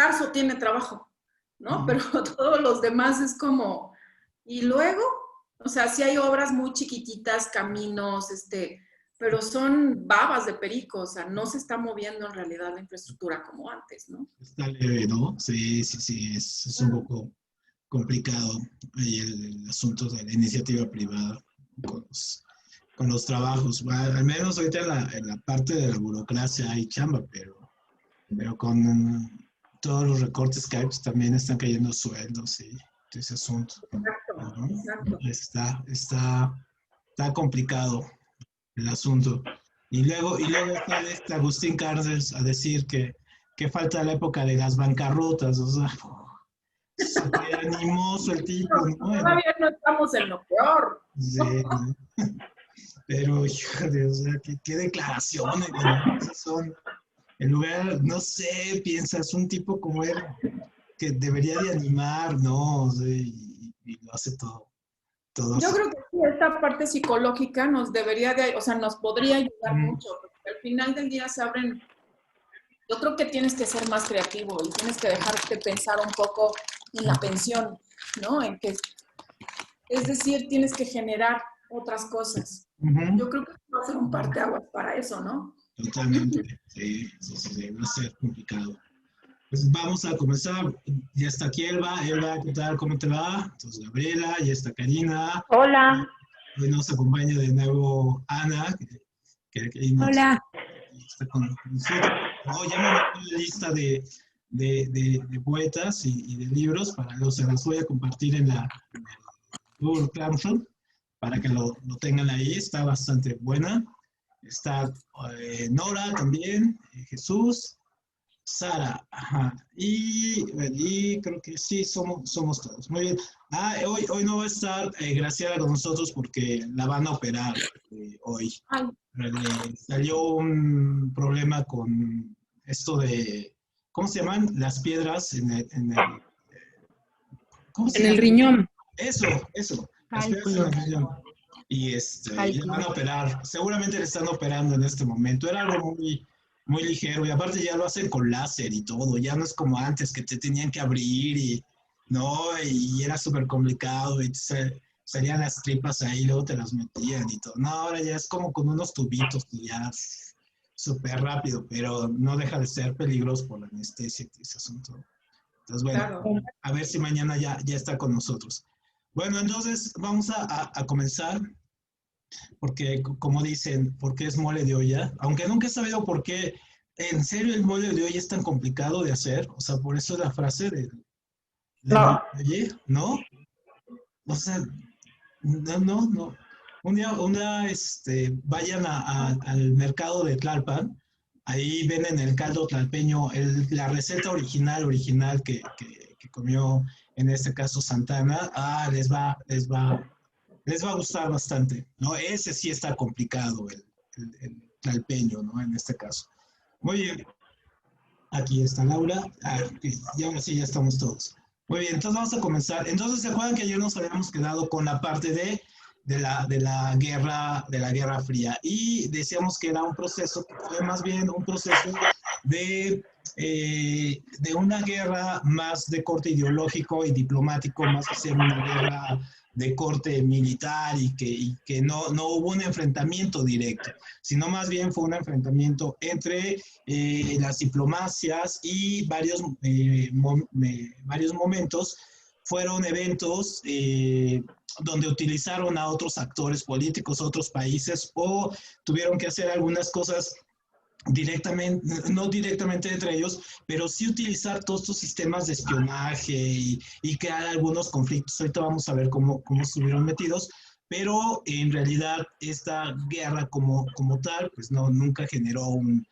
Carso tiene trabajo, ¿no? Ujú. Pero todos los demás es como, y luego, o sea, sí hay obras muy chiquititas, caminos, pero son babas de perico, o sea, no se está moviendo en realidad la infraestructura como antes, ¿no? Está leve, ¿no? Sí, sí, sí, es un poco complicado ahí el asunto de la iniciativa privada con con los trabajos. Al menos ahorita en la parte de la burocracia hay chamba, pero con todos los recortes que hay, pues también están cayendo sueldos y ese asunto. Exacto, ¿No? exacto. Está complicado el asunto. Y luego sale este Agustín Cárdenas a decir que falta la época de las bancarrotas, o sea, súper animoso el tipo, No, ¿no? todavía no estamos en lo peor. Sí, ¿no? Pero, híjole, o sea, qué declaraciones, ¿no? O sea, son, en lugar, no sé, piensas, un tipo como él que debería de animar, ¿no? O sea, y lo hace todo, todo Yo así. creo que sí, esta parte psicológica nos debería de, o sea, nos podría ayudar Mm, mucho, porque al final del día se abren, yo creo que tienes que ser más creativo y tienes que dejarte pensar un poco en la pensión, ¿no? En que, es decir, tienes que generar otras cosas. ujú. Yo creo que va a ser un parteaguas para eso, ¿no? Totalmente, sí, sí, sí, sí, va a ser complicado. Pues vamos a comenzar. Ya está aquí Elba. Elba, ¿qué tal? ¿Cómo te va? Entonces, Gabriela, ya está Karina. Hola, Hoy nos acompaña de nuevo Ana, que hola. está con nosotros. No, ya me mandó la lista de poetas y de libros, se las voy a compartir en el Google Classroom para que lo tengan ahí. Está bastante buena. Está Nora también, Jesús. Sara, ajá. Y creo que sí, somos todos. Muy bien. Hoy no va a estar Graciela con nosotros porque la van a operar hoy. Ay, Le salió un problema con esto de, ¿cómo se llaman? Las piedras ¿cómo se En el llama? riñón. Eso, las piedras en Cálculos. el riñón. Y la van Cálculos. a operar. Seguramente le están operando en este momento. Era algo muy ligero. Y aparte ya lo hacen con láser y todo. Ya no es como antes que te tenían que abrir no, y era súper complicado. Y salían las tripas ahí, luego te las metían y todo. No, ahora ya es como con unos tubitos y ya súper rápido, pero no deja de ser peligroso por la anestesia y ese asunto. Entonces, bueno, claro. a ver si mañana ya está con nosotros. Bueno, entonces vamos a comenzar porque como dicen, porque es mole de olla, aunque nunca he sabido por qué, en serio el mole de olla es tan complicado de hacer, o sea, por eso la frase de mole No, de olla, ¿no? O sea, no. Vayan al mercado de Tlalpan, ahí venden el caldo tlalpeño, la receta original que comió en este caso Santana, les va a gustar bastante, ¿no? Ese sí está complicado, el tlalpeño, ¿no? En este caso. Muy bien, aquí está Laura, y ahora sí ya estamos todos. Muy bien, entonces vamos a comenzar. Entonces, ¿se acuerdan que ayer nos habíamos quedado con la parte de la Guerra Fría? Y decíamos que era un proceso, que fue más bien un proceso de una guerra más de corte ideológico y diplomático, más que ser una guerra de corte militar y que no hubo un enfrentamiento directo, sino más bien fue un enfrentamiento entre las diplomacias y varios momentos fueron eventos donde utilizaron a otros actores políticos, otros países, o tuvieron que hacer algunas cosas directamente, no directamente entre ellos, pero sí utilizar todos estos sistemas de espionaje y crear algunos conflictos. Ahorita vamos a ver cómo estuvieron metidos, pero en realidad esta guerra como tal, pues no, nunca generó un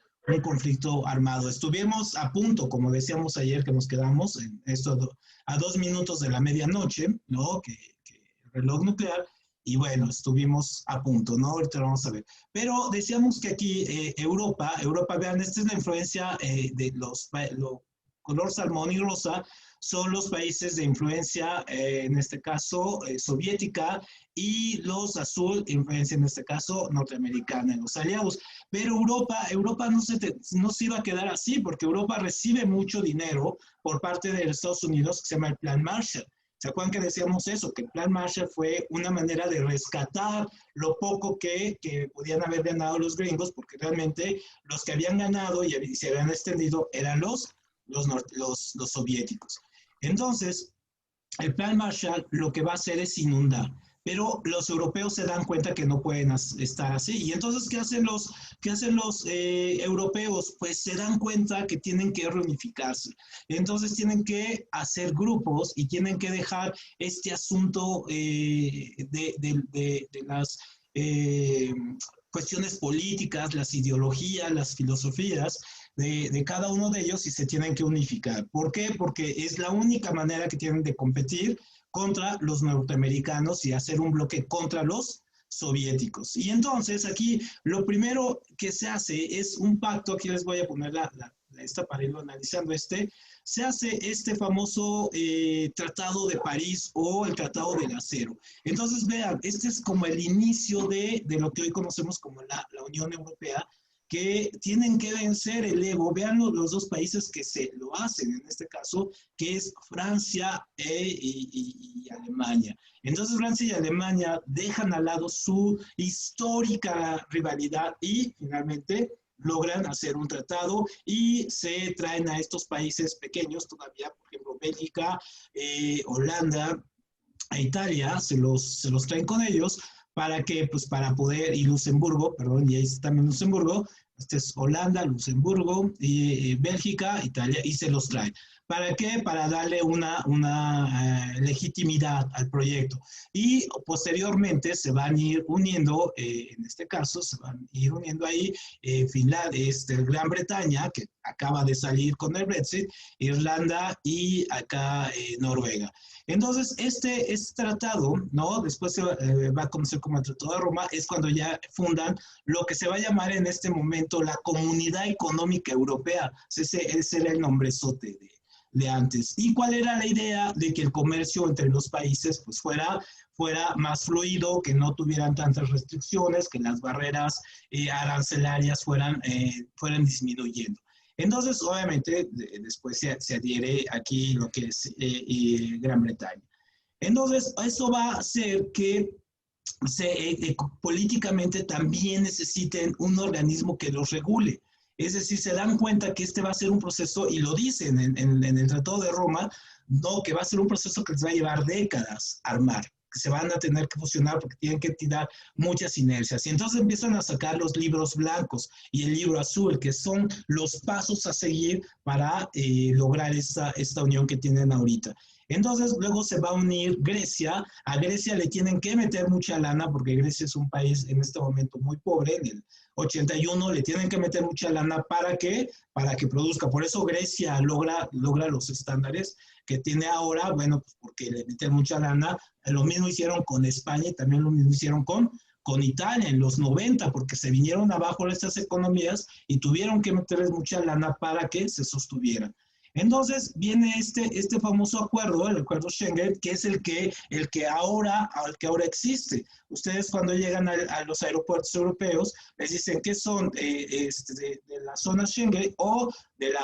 conflicto armado. Estuvimos a punto, como decíamos ayer que nos quedamos, en esto a 2 minutos de la medianoche, ¿no? Que el reloj nuclear, y bueno, estuvimos a punto, ¿no? Ahorita lo vamos a ver. Pero decíamos que aquí Europa, vean, esta es la influencia de los color salmón y rosa, son los países de influencia, en este caso, soviética, y los azul, influencia en este caso norteamericana en los aliados. Pero Europa no se iba a quedar así, porque Europa recibe mucho dinero por parte de Estados Unidos, que se llama el Plan Marshall. ¿Se acuerdan que decíamos eso? Que el Plan Marshall fue una manera de rescatar lo poco que podían haber ganado los gringos, porque realmente los que habían ganado y se habían extendido eran los soviéticos. Entonces, el Plan Marshall lo que va a hacer es inundar, pero los europeos se dan cuenta que no pueden estar así. Y entonces, ¿qué hacen los europeos? Pues se dan cuenta que tienen que reunificarse. Entonces tienen que hacer grupos y tienen que dejar este asunto de las cuestiones políticas, las ideologías, las filosofías de cada uno de ellos, y se tienen que unificar. ¿Por qué? Porque es la única manera que tienen de competir contra los norteamericanos y hacer un bloque contra los soviéticos. Y entonces aquí lo primero que se hace es un pacto. Aquí les voy a poner esta para irlo analizando. Se hace este famoso Tratado de París, o el Tratado del Acero. Entonces vean, este es como el inicio de lo que hoy conocemos como la Unión Europea, que tienen que vencer el ego. Vean los dos países que se lo hacen, en este caso, que es Francia y Alemania. Entonces Francia y Alemania dejan al lado su histórica rivalidad y finalmente logran hacer un tratado y se traen a estos países pequeños todavía, por ejemplo, Bélgica, Holanda, a Italia, se los traen con ellos, para que, pues para poder, y Luxemburgo, perdón, y ahí está también Luxemburgo, este es Holanda, Luxemburgo, y Bélgica, Italia, y se los traen. ¿Para qué? Para darle una legitimidad al proyecto. Y posteriormente se van a ir uniendo, en este caso, se van a ir uniendo ahí Finlandia, Gran Bretaña, que acaba de salir con el Brexit, Irlanda y acá Noruega. Entonces, este tratado, ¿no? Después se va a conocer como el Tratado de Roma, es cuando ya fundan lo que se va a llamar en este momento la Comunidad Económica Europea. Ese era el nombrezote de antes. ¿Y cuál era la idea? De que el comercio entre los países pues fuera más fluido, que no tuvieran tantas restricciones, que las barreras arancelarias fueran disminuyendo. Entonces, obviamente, después se adhiere aquí lo que es Gran Bretaña. Entonces, eso va a hacer que políticamente también necesiten un organismo que los regule. Es decir, se dan cuenta que va a ser un proceso, y lo dicen en el Tratado de Roma, no, que va a ser un proceso que les va a llevar décadas armar, que se van a tener que fusionar porque tienen que tirar muchas inercias. Y entonces empiezan a sacar los libros blancos y el libro azul, que son los pasos a seguir para lograr esta unión que tienen ahorita. Entonces luego se va a unir Grecia. A Grecia le tienen que meter mucha lana, porque Grecia es un país en este momento muy pobre. En el 81 le tienen que meter mucha lana para que produzca. Por eso Grecia logra los estándares que tiene ahora, bueno, pues porque le meten mucha lana. Lo mismo hicieron con España y también lo mismo hicieron con Italia en los 90, porque se vinieron abajo estas economías y tuvieron que meterles mucha lana para que se sostuvieran. Entonces viene este famoso acuerdo, el acuerdo Schengen, que es el que ahora existe. Ustedes cuando llegan a los aeropuertos europeos les dicen que son de la zona Schengen o de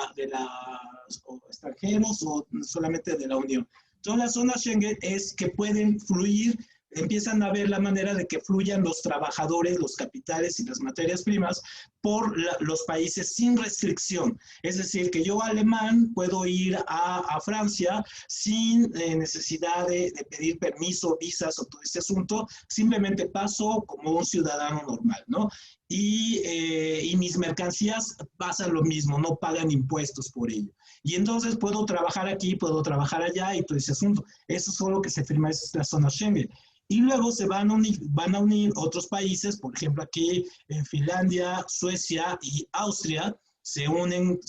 extranjeros, o solamente de la Unión. Entonces la zona Schengen es que pueden fluir, empiezan a ver la manera de que fluyan los trabajadores, los capitales y las materias primas por los países sin restricción. Es decir, que yo alemán puedo ir a Francia sin necesidad de pedir permiso, visas o todo este asunto. Simplemente paso como un ciudadano normal, ¿no? Y mis mercancías pasan lo mismo, no pagan impuestos por ello. Y entonces puedo trabajar aquí, puedo trabajar allá y todo ese asunto. Eso es lo que se firma, es la zona Schengen. Y luego se van a unir otros países, por ejemplo aquí en Finlandia, Suecia y Austria, se unen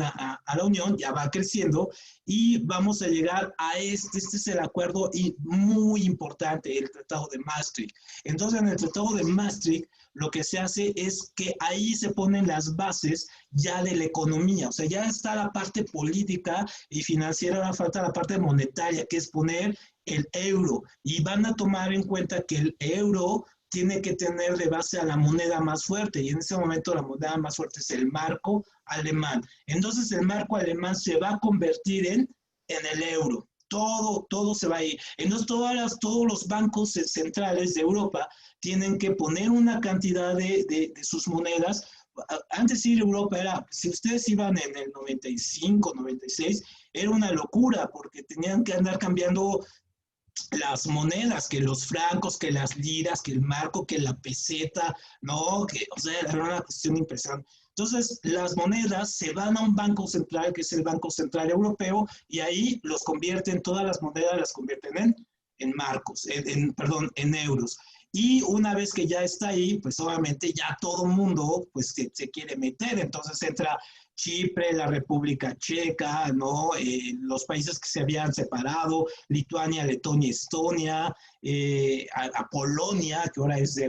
a la Unión, ya va creciendo y vamos a llegar a este es el acuerdo y muy importante, el Tratado de Maastricht. Entonces, en el Tratado de Maastricht, lo que se hace es que ahí se ponen las bases ya de la economía, o sea, ya está la parte política y financiera, ahora falta la parte monetaria, que es poner el euro, y van a tomar en cuenta que el euro tiene que tener de base a la moneda más fuerte, y en ese momento la moneda más fuerte es el marco alemán. Entonces el marco alemán se va a convertir en el euro. Todo se va a ir. Entonces todos los bancos centrales de Europa tienen que poner una cantidad de sus monedas. Antes ir a Europa era, si ustedes iban en el 95, 96, era una locura porque tenían que andar cambiando las monedas, que los francos, que las liras, que el marco, que la peseta, ¿no? Que, o sea, era una cuestión impresionante. Entonces, las monedas se van a un banco central, que es el Banco Central Europeo, y ahí los convierten, todas las monedas las convierten en marcos, perdón, en euros. Y una vez que ya está ahí, pues obviamente ya todo el mundo pues, se quiere meter, entonces entra Chipre, la República Checa, ¿no? Los países que se habían separado, Lituania, Letonia, Estonia, a Polonia, que ahora es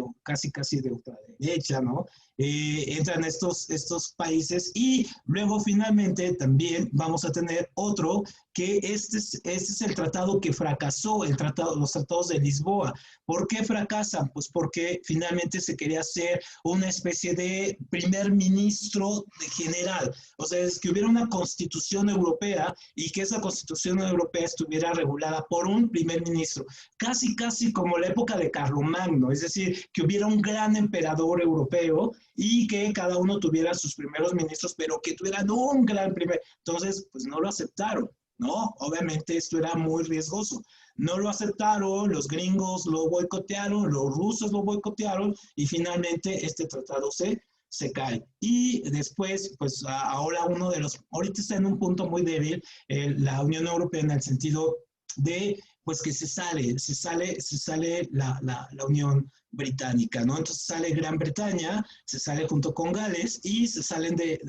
casi de ultraderecha, ¿no? Entran estos países y luego finalmente también vamos a tener otro que este es el tratado que fracasó, los tratados de Lisboa. ¿Por qué fracasan? Pues porque finalmente se quería hacer una especie de primer ministro general. O sea, es que hubiera una constitución europea y que esa constitución europea estuviera regulada por un primer ministro. Casi como la época de Carlomagno, es decir, que hubiera un gran emperador europeo y que cada uno tuviera sus primeros ministros, pero que tuvieran un gran primer. Entonces, pues no lo aceptaron, ¿no? Obviamente esto era muy riesgoso. No lo aceptaron, los gringos lo boicotearon, los rusos lo boicotearon y finalmente este tratado se cae. Y después, pues ahora ahorita está en un punto muy débil la Unión Europea en el sentido de, pues que se sale la Unión Británica, ¿no? Entonces sale Gran Bretaña, se sale junto con Gales y se salen de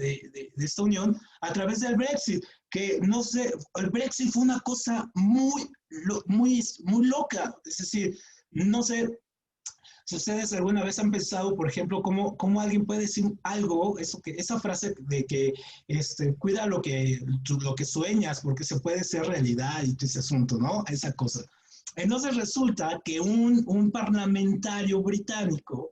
esta unión a través del Brexit, que no sé, el Brexit fue una cosa muy loca, es decir, no sé si ustedes alguna vez han pensado, por ejemplo, cómo alguien puede decir algo, esa frase de que cuida lo que sueñas, porque se puede ser realidad y todo ese asunto, ¿no? Esa cosa. Entonces resulta que un parlamentario británico,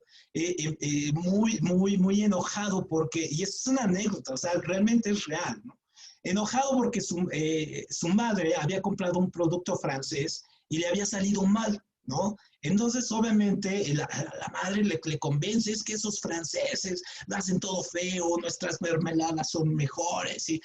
muy enojado porque, y esto es una anécdota, o sea, realmente es real, ¿no? Enojado porque su madre había comprado un producto francés y le había salido mal, ¿no? Entonces, obviamente, la madre le convence, es que esos franceses hacen todo feo, nuestras mermeladas son mejores y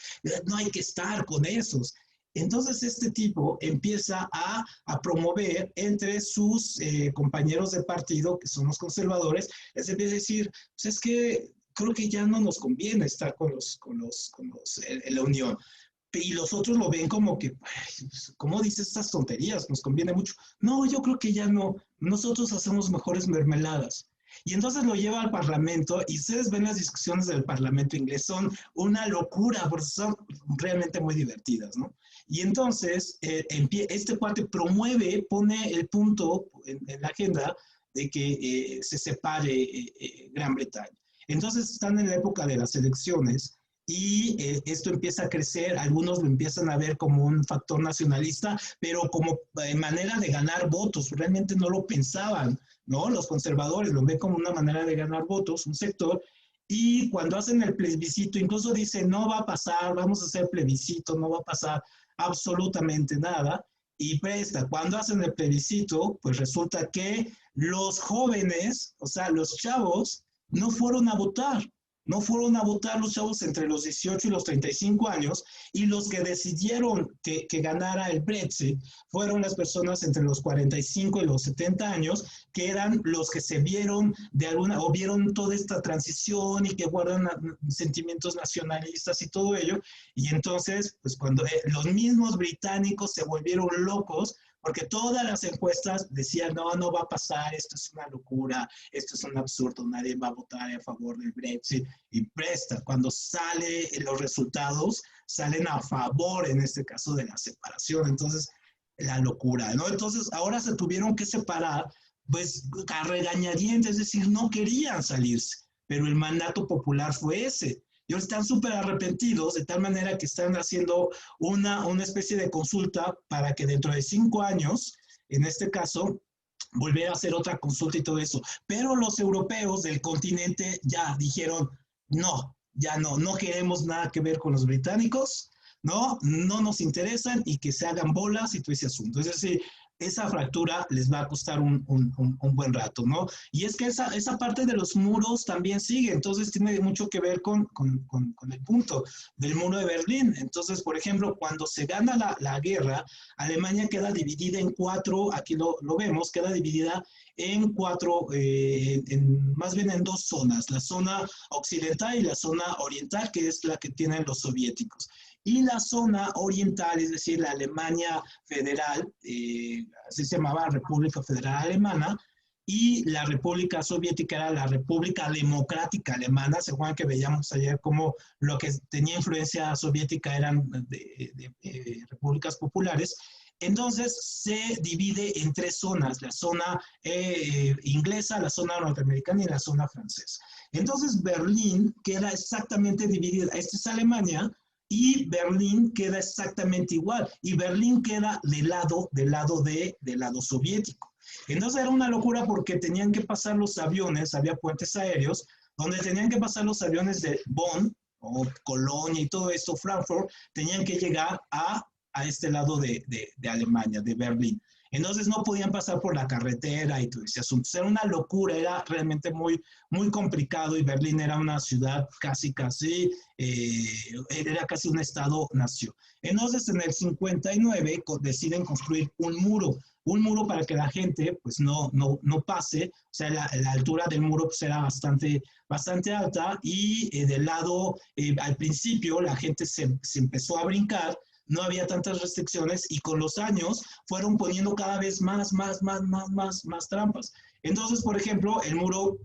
no hay que estar con esos. Entonces, este tipo empieza a promover entre sus compañeros de partido, que son los conservadores, les empieza a decir, pues es que creo que ya no nos conviene estar con en la Unión. Y los otros lo ven como que, ¿cómo dices estas tonterías? Nos conviene mucho. No, yo creo que ya no. Nosotros hacemos mejores mermeladas. Y entonces lo lleva al Parlamento y ustedes ven las discusiones del Parlamento inglés, son una locura, porque son realmente muy divertidas, ¿no? Y entonces este cuate pone el punto en la agenda de que se separe Gran Bretaña. Entonces están en la época de las elecciones y esto empieza a crecer, algunos lo empiezan a ver como un factor nacionalista, pero como manera de ganar votos, realmente no lo pensaban, ¿no? Los conservadores lo ven como una manera de ganar votos, un sector, y cuando hacen el plebiscito, incluso dicen, no va a pasar, vamos a hacer plebiscito, no va a pasar absolutamente nada, y cuando hacen el plebiscito, pues resulta que los jóvenes, o sea, los chavos, no fueron a votar. No fueron a votar los chavos entre los 18 y los 35 años y los que decidieron que ganara el Brexit fueron las personas entre los 45 y los 70 años, que eran los que se vieron o vieron toda esta transición y que guardan sentimientos nacionalistas y todo ello. Y entonces, pues cuando los mismos británicos se volvieron locos porque todas las encuestas decían, no, no va a pasar, esto es una locura, esto es un absurdo, nadie va a votar a favor del Brexit, y presta, cuando salen los resultados, salen a favor, en este caso, de la separación, entonces, la locura, ¿no? Entonces, ahora se tuvieron que separar, pues, a regañadientes, es decir, no querían salirse, pero el mandato popular fue ese. Y ahora están súper arrepentidos, de tal manera que están haciendo una especie de consulta para que dentro de 5 años, en este caso, volver a hacer otra consulta y todo eso. Pero los europeos del continente ya dijeron, no, ya no, no queremos nada que ver con los británicos, no, no nos interesan y que se hagan bolas y todo ese asunto. Es decir, esa fractura les va a costar un buen rato, ¿no? Y es que esa parte de los muros también sigue, entonces tiene mucho que ver con el punto del muro de Berlín. Entonces, por ejemplo, cuando se gana la guerra, Alemania queda dividida en 4, aquí lo vemos, queda dividida en 4, más bien en 2 zonas, la zona occidental y la zona oriental, que es la que tienen los soviéticos. Y la zona oriental, es decir, la Alemania federal, así se llamaba República Federal Alemana, y la República Soviética era la República Democrática Alemana. Se acuerdan que veíamos ayer cómo lo que tenía influencia soviética eran de repúblicas populares. Entonces se divide en 3 zonas, la zona inglesa, la zona norteamericana y la zona francesa. Entonces Berlín queda exactamente dividida, esta es Alemania, y Berlín queda exactamente igual, y Berlín queda del lado soviético. Entonces era una locura porque tenían que pasar los aviones, había puentes aéreos, donde tenían que pasar los aviones de Bonn, o Colonia y todo esto, Frankfurt, tenían que llegar a este lado de Alemania, de Berlín. Entonces no podían pasar por la carretera y todo ese asunto. Era una locura, era realmente muy, muy complicado, y Berlín era una ciudad era casi un estado-nación. Entonces en el 59 deciden construir un muro para que la gente pues no pase, o sea, la altura del muro pues era bastante alta, y del lado, al principio la gente se empezó a brincar, no había tantas restricciones, y con los años fueron poniendo cada vez más trampas. Entonces, por ejemplo, el muro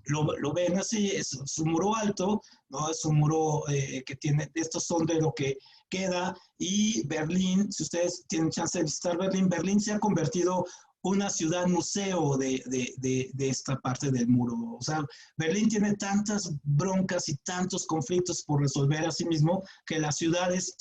lo ven así, es un muro alto, ¿no? Es un muro que tiene, estos son de lo que queda, y Berlín, si ustedes tienen chance de visitar Berlín, Berlín se ha convertido una ciudad museo de esta parte del muro. O sea, Berlín tiene tantas broncas y tantos conflictos por resolver a sí mismo, que la ciudad es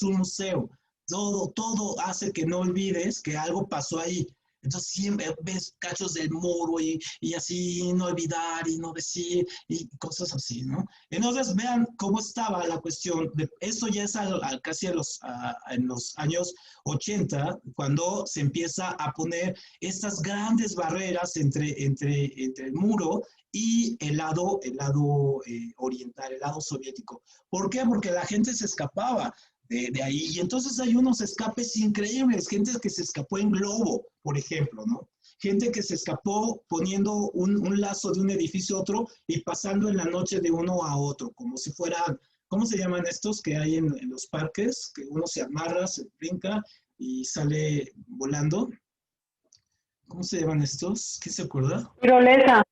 un museo. Todo hace que no olvides que algo pasó ahí. Entonces siempre ves cachos del muro y así, no olvidar y no decir y cosas así, ¿no? Entonces vean cómo estaba la cuestión. Esto ya es casi en los años 80, cuando se empieza a poner estas grandes barreras entre el muro y el lado oriental, el lado soviético. ¿Por qué? Porque la gente se escapaba de ahí. Y entonces hay unos escapes increíbles, gente que se escapó en globo, por ejemplo, ¿no? Gente que se escapó poniendo un lazo de un edificio a otro y pasando en la noche de uno a otro, como si fueran, ¿cómo se llaman estos que hay en los parques? Que uno se amarra, se brinca y sale volando. ¿Cómo se llaman estos? ¿Qué se acuerda? Tirolesa.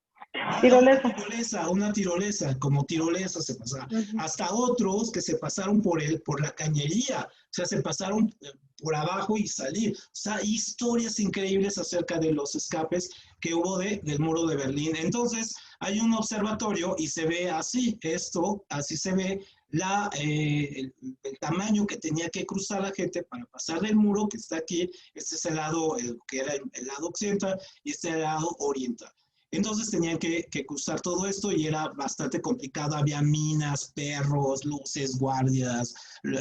Una tirolesa, como tirolesa se pasaba. Hasta otros que se pasaron por la cañería, o sea, se pasaron por abajo y salir. O sea, historias increíbles acerca de los escapes que hubo del muro de Berlín. Entonces, hay un observatorio y se ve así, así se ve el tamaño que tenía que cruzar la gente para pasar del muro que está aquí. Este es el lado, que era el lado occidental, y este es el lado oriental. Entonces tenían que cruzar todo esto y era bastante complicado. Había minas, perros, luces, guardias.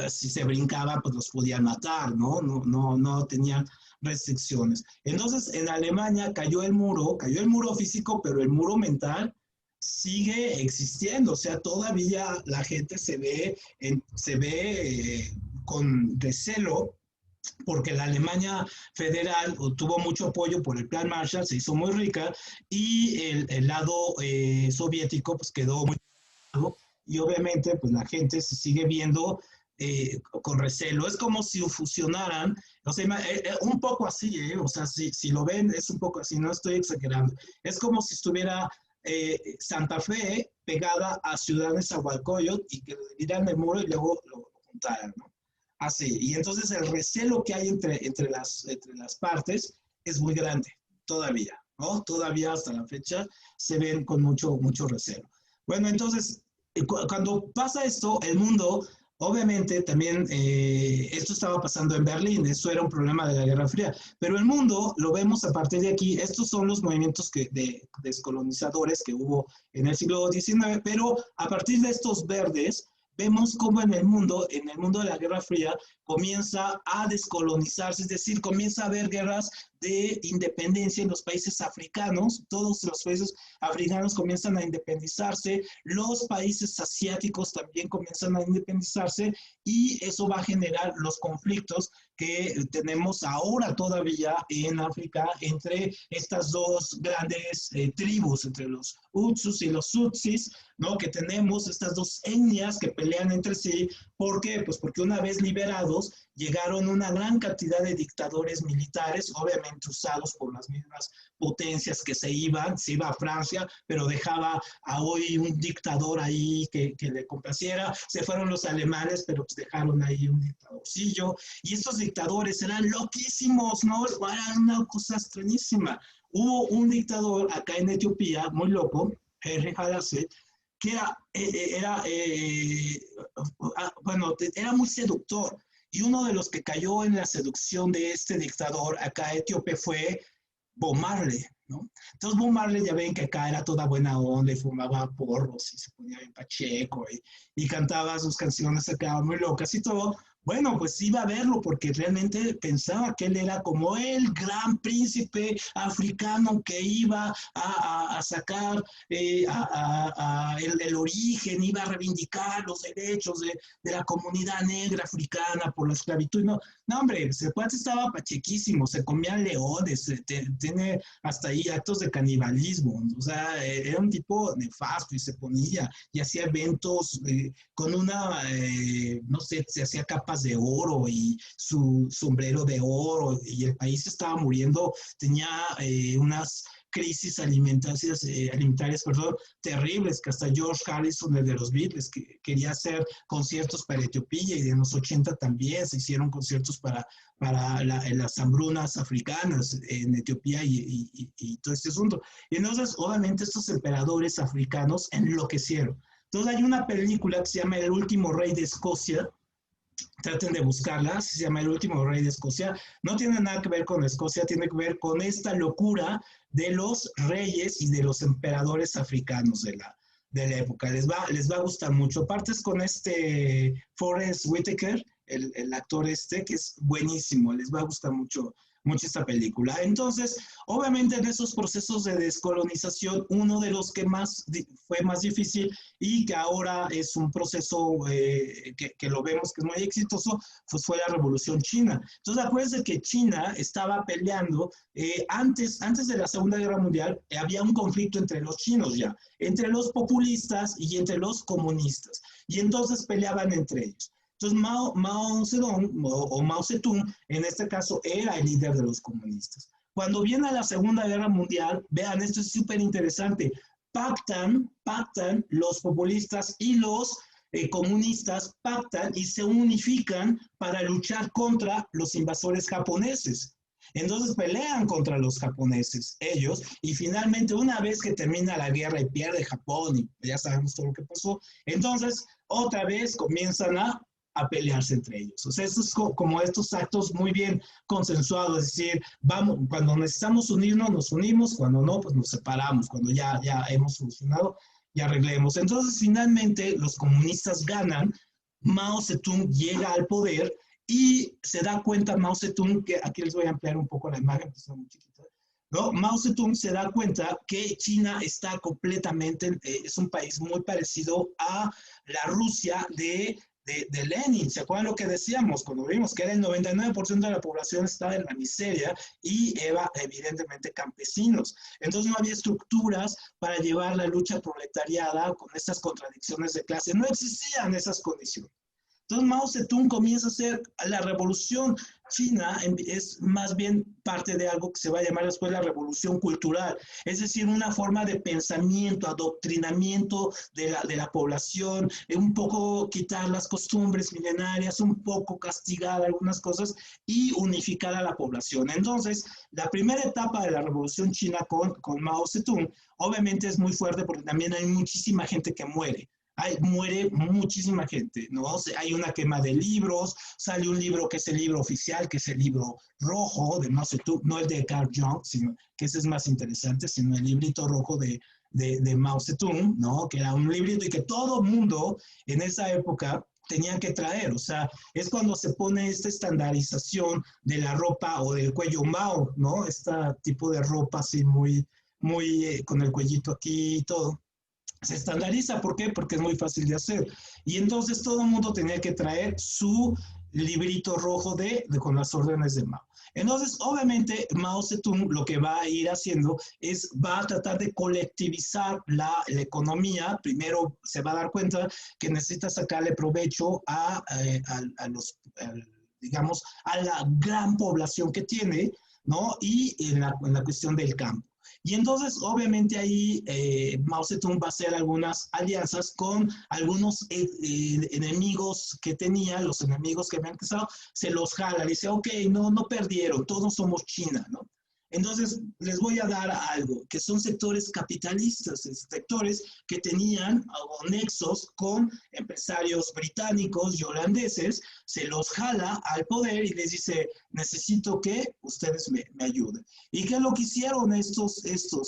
Si se brincaban, pues los podían matar, ¿no? No tenían restricciones. Entonces en Alemania cayó el muro físico, pero el muro mental sigue existiendo. O sea, todavía la gente se ve con recelo, porque la Alemania federal tuvo mucho apoyo por el Plan Marshall, se hizo muy rica, y el lado soviético pues quedó muy... Y obviamente pues la gente se sigue viendo con recelo. Es como si fusionaran, o sea, un poco así, o sea, si lo ven, es un poco así, no estoy exagerando. Es como si estuviera Santa Fe pegada a Ciudad de Nezahualcóyotl y que dividieran el muro y luego lo juntaran, ¿no? Así, y entonces el recelo que hay entre las partes es muy grande, todavía, ¿no? Todavía hasta la fecha se ven con mucho recelo. Bueno, entonces, cuando pasa esto, el mundo, obviamente también, esto estaba pasando en Berlín, esto era un problema de la Guerra Fría, pero el mundo, lo vemos a partir de aquí, estos son los movimientos de descolonizadores que hubo en el siglo XIX, pero a partir de estos verdes, vemos cómo en el mundo de la Guerra Fría, comienza a descolonizarse, es decir, comienza a haber guerras de independencia en los países africanos, todos los países africanos comienzan a independizarse, los países asiáticos también comienzan a independizarse y eso va a generar los conflictos que tenemos ahora todavía en África entre estas dos grandes tribus, entre los Hutsus y los Tutsis, ¿no? Que tenemos estas dos etnias que pelean entre sí. ¿Por qué? Pues porque una vez liberados llegaron una gran cantidad de dictadores militares, obviamente usados por las mismas potencias que se iba a Francia, pero dejaba a hoy un dictador ahí que le complaciera, se fueron los alemanes, pero pues dejaron ahí un dictadorcillo, y estos dictadores eran loquísimos, ¿no? Era una cosa extrañísima. Hubo un dictador acá en Etiopía, muy loco, Henry Halassi, que era muy seductor. Y uno de los que cayó en la seducción de este dictador acá etíope fue Bob Marley, ¿no? Entonces Bob Marley, ya ven que acá era toda buena onda y fumaba porros y se ponía bien pacheco y cantaba sus canciones acá muy locas y todo. Bueno, pues iba a verlo porque realmente pensaba que él era como el gran príncipe africano que iba a sacar el origen, iba a reivindicar los derechos de la comunidad negra africana por la esclavitud. No, no, hombre, ese cuate estaba pachequísimo, se comían leones, tiene hasta ahí actos de canibalismo, o sea, era un tipo nefasto y se ponía y hacía eventos con no sé, se hacía capas de oro y su sombrero de oro y el país estaba muriendo, tenía unas crisis alimentarias, perdón, terribles, que hasta George Harrison, el de los Beatles, que quería hacer conciertos para Etiopía y en los 80 también se hicieron conciertos para las hambrunas africanas en Etiopía y todo este asunto. Y entonces, obviamente, estos emperadores africanos enloquecieron. Entonces, hay una película que se llama El último rey de Escocia. Traten de buscarla, se llama El último rey de Escocia. No tiene nada que ver con Escocia, tiene que ver con esta locura de los reyes y de los emperadores africanos de la época. Les va a gustar mucho. Aparte es con Forrest Whitaker, el actor que es buenísimo, les va a gustar mucho esta película. Entonces, obviamente en esos procesos de descolonización, uno de los que fue más difícil y que ahora es un proceso que lo vemos que es muy exitoso, pues fue la Revolución China. Entonces, acuérdense que China estaba peleando, antes de la Segunda Guerra Mundial, había un conflicto entre los chinos ya, entre los populistas y entre los comunistas, y entonces peleaban entre ellos. Entonces Mao Zedong o Mao Zedong, en este caso, era el líder de los comunistas. Cuando viene la Segunda Guerra Mundial, vean, esto es súper interesante, pactan los populistas y los comunistas, pactan y se unifican para luchar contra los invasores japoneses. Entonces pelean contra los japoneses, ellos, y finalmente una vez que termina la guerra y pierde Japón, y ya sabemos todo lo que pasó, entonces otra vez comienzan a pelearse entre ellos. O sea, esto es como estos actos muy bien consensuados, es decir, cuando necesitamos unirnos, nos unimos, cuando no, pues nos separamos, cuando ya hemos solucionado, ya arreglemos. Entonces, finalmente, los comunistas ganan, Mao Zedong llega al poder y se da cuenta Mao Zedong, que aquí les voy a ampliar un poco la imagen, porque está muy chiquita, ¿no? Mao Zedong se da cuenta que China está completamente, es un país muy parecido a la Rusia de Lenin. ¿Se acuerdan lo que decíamos cuando vimos que era el 99% de la población estaba en la miseria y era evidentemente campesinos? Entonces no había estructuras para llevar la lucha proletariada con estas contradicciones de clase. No existían esas condiciones. Entonces Mao Zedong comienza a hacer la revolución china, es más bien parte de algo que se va a llamar después la revolución cultural, es decir, una forma de pensamiento, adoctrinamiento de la población, un poco quitar las costumbres milenarias, un poco castigar algunas cosas y unificar a la población. Entonces, la primera etapa de la revolución china con Mao Zedong, obviamente es muy fuerte porque también hay muchísima gente que muere. Muere muchísima gente, ¿no? O sea, hay una quema de libros, sale un libro que es el libro oficial, que es el libro rojo de Mao Zedong, no el de Carl Jung, sino que ese es más interesante, sino el librito rojo de Mao Zedong, ¿no? Que era un librito y que todo mundo en esa época tenían que traer, o sea, es cuando se pone esta estandarización de la ropa o del cuello Mao, ¿no? Este tipo de ropa así muy con el cuellito aquí y todo. Se estandariza, ¿por qué? Porque es muy fácil de hacer. Y entonces todo el mundo tenía que traer su librito rojo con las órdenes de Mao. Entonces, obviamente, Mao Zedong lo que va a ir haciendo va a tratar de colectivizar la economía. Primero se va a dar cuenta que necesita sacarle provecho digamos, a la gran población que tiene, ¿no? Y en la cuestión del campo. Y entonces, obviamente, ahí Mao Zedong va a hacer algunas alianzas con algunos enemigos que tenía, los enemigos que habían empezado, se los jala, dice, ok, no perdieron, todos somos China, ¿no? Entonces, les voy a dar algo, que son sectores capitalistas, sectores que tenían nexos con empresarios británicos y holandeses, se los jala al poder y les dice, necesito que ustedes me ayuden. ¿Y qué es lo que hicieron estos?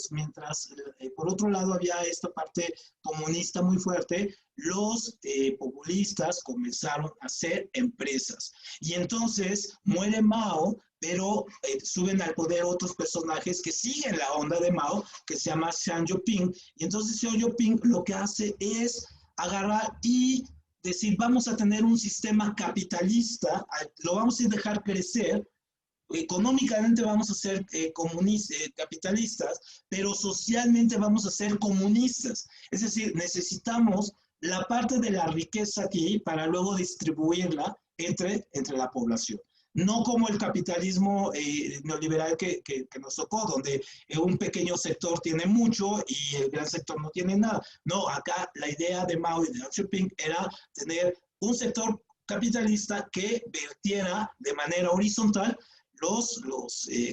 Mientras, por otro lado, había esta parte comunista muy fuerte, los populistas comenzaron a hacer empresas. Y entonces muere Mao, pero suben al poder otros personajes que siguen la onda de Mao, que se llama Xiang Yoping, y entonces Xiang Yoping lo que hace es agarrar y decir, vamos a tener un sistema capitalista, lo vamos a dejar crecer, económicamente vamos a ser capitalistas, pero socialmente vamos a ser comunistas. Es decir, necesitamos la parte de la riqueza aquí para luego distribuirla entre la población. No como el capitalismo neoliberal que nos tocó, donde un pequeño sector tiene mucho y el gran sector no tiene nada. No, acá la idea de Mao y de Deng Xiaoping era tener un sector capitalista que vertiera de manera horizontal los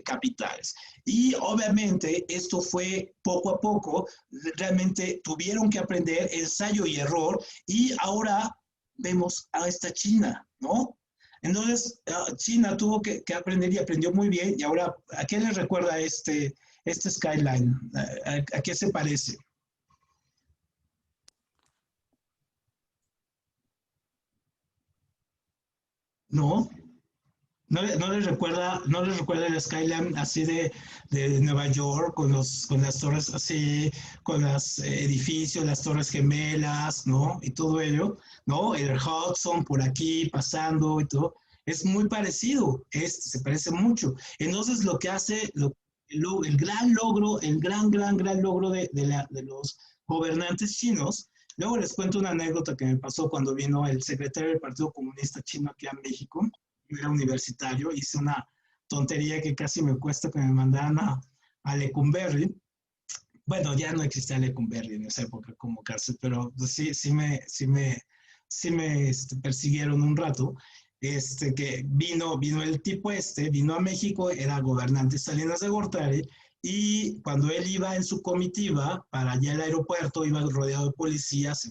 capitales. Y obviamente esto fue poco a poco, realmente tuvieron que aprender ensayo y error y ahora vemos a esta China, ¿no? Entonces, China tuvo que aprender y aprendió muy bien. Y ahora, ¿a qué les recuerda este skyline? ¿A qué se parece? ¿No? ¿No les recuerda el skyline así de Nueva York con las torres así, con los edificios, las torres gemelas, ¿no? Y todo ello, ¿no? El Hudson por aquí pasando y todo. Es muy parecido, se parece mucho. Entonces lo que hace, el gran logro, el gran logro de los gobernantes chinos. Luego les cuento una anécdota que me pasó cuando vino el secretario del Partido Comunista Chino aquí a México. Yo era universitario, hice una tontería que casi me cuesta que me mandaran a Lecumberri. Bueno, ya no existía Lecumberri en esa época como cárcel, pero sí me persiguieron un rato. Que vino el tipo vino a México, era gobernante Salinas de Gortari, y cuando él iba en su comitiva para allá al aeropuerto, iba rodeado de policías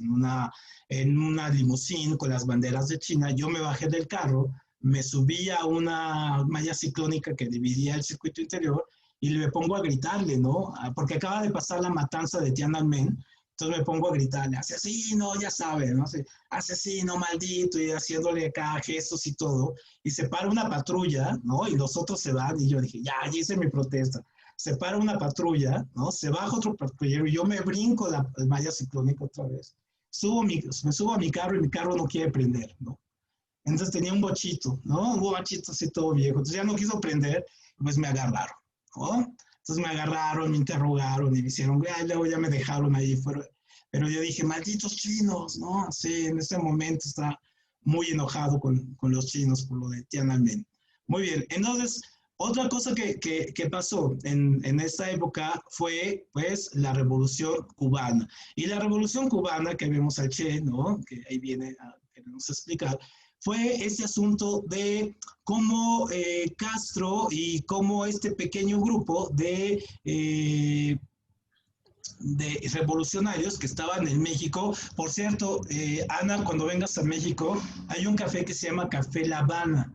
en una limusín con las banderas de China. Yo me bajé del carro, me subí a una malla ciclónica que dividía el circuito interior y me pongo a gritarle, ¿no? Porque acaba de pasar la matanza de Tiananmen. Entonces me pongo a gritarle, asesino, ya saben, ¿no? Asesino, maldito, y haciéndole acá gestos y todo. Y se para una patrulla, ¿no? Y los otros se van, y yo dije, ya hice mi protesta. Se para una patrulla, ¿no? Se baja otro patrullero, y yo me brinco la malla ciclónica otra vez. Me subo a mi carro, y mi carro no quiere prender, ¿no? Entonces tenía un bochito, ¿no? Un bochito así todo viejo. Entonces ya no quiso prender, pues me agarraron, ¿no? Entonces me agarraron, me interrogaron y me hicieron, luego ya me dejaron ahí fuera. Pero yo dije, malditos chinos, ¿no? Sí, en ese momento está muy enojado con los chinos por lo de Tiananmen. Muy bien, entonces, otra cosa que pasó en esta época fue, pues, la Revolución Cubana. Y la Revolución Cubana, que vemos al Che, ¿no? Que ahí viene a querernos explicar, fue ese asunto de cómo Castro y cómo este pequeño grupo de revolucionarios que estaban en México. Por cierto, Ana, cuando vengas a México, hay un café que se llama Café La Habana,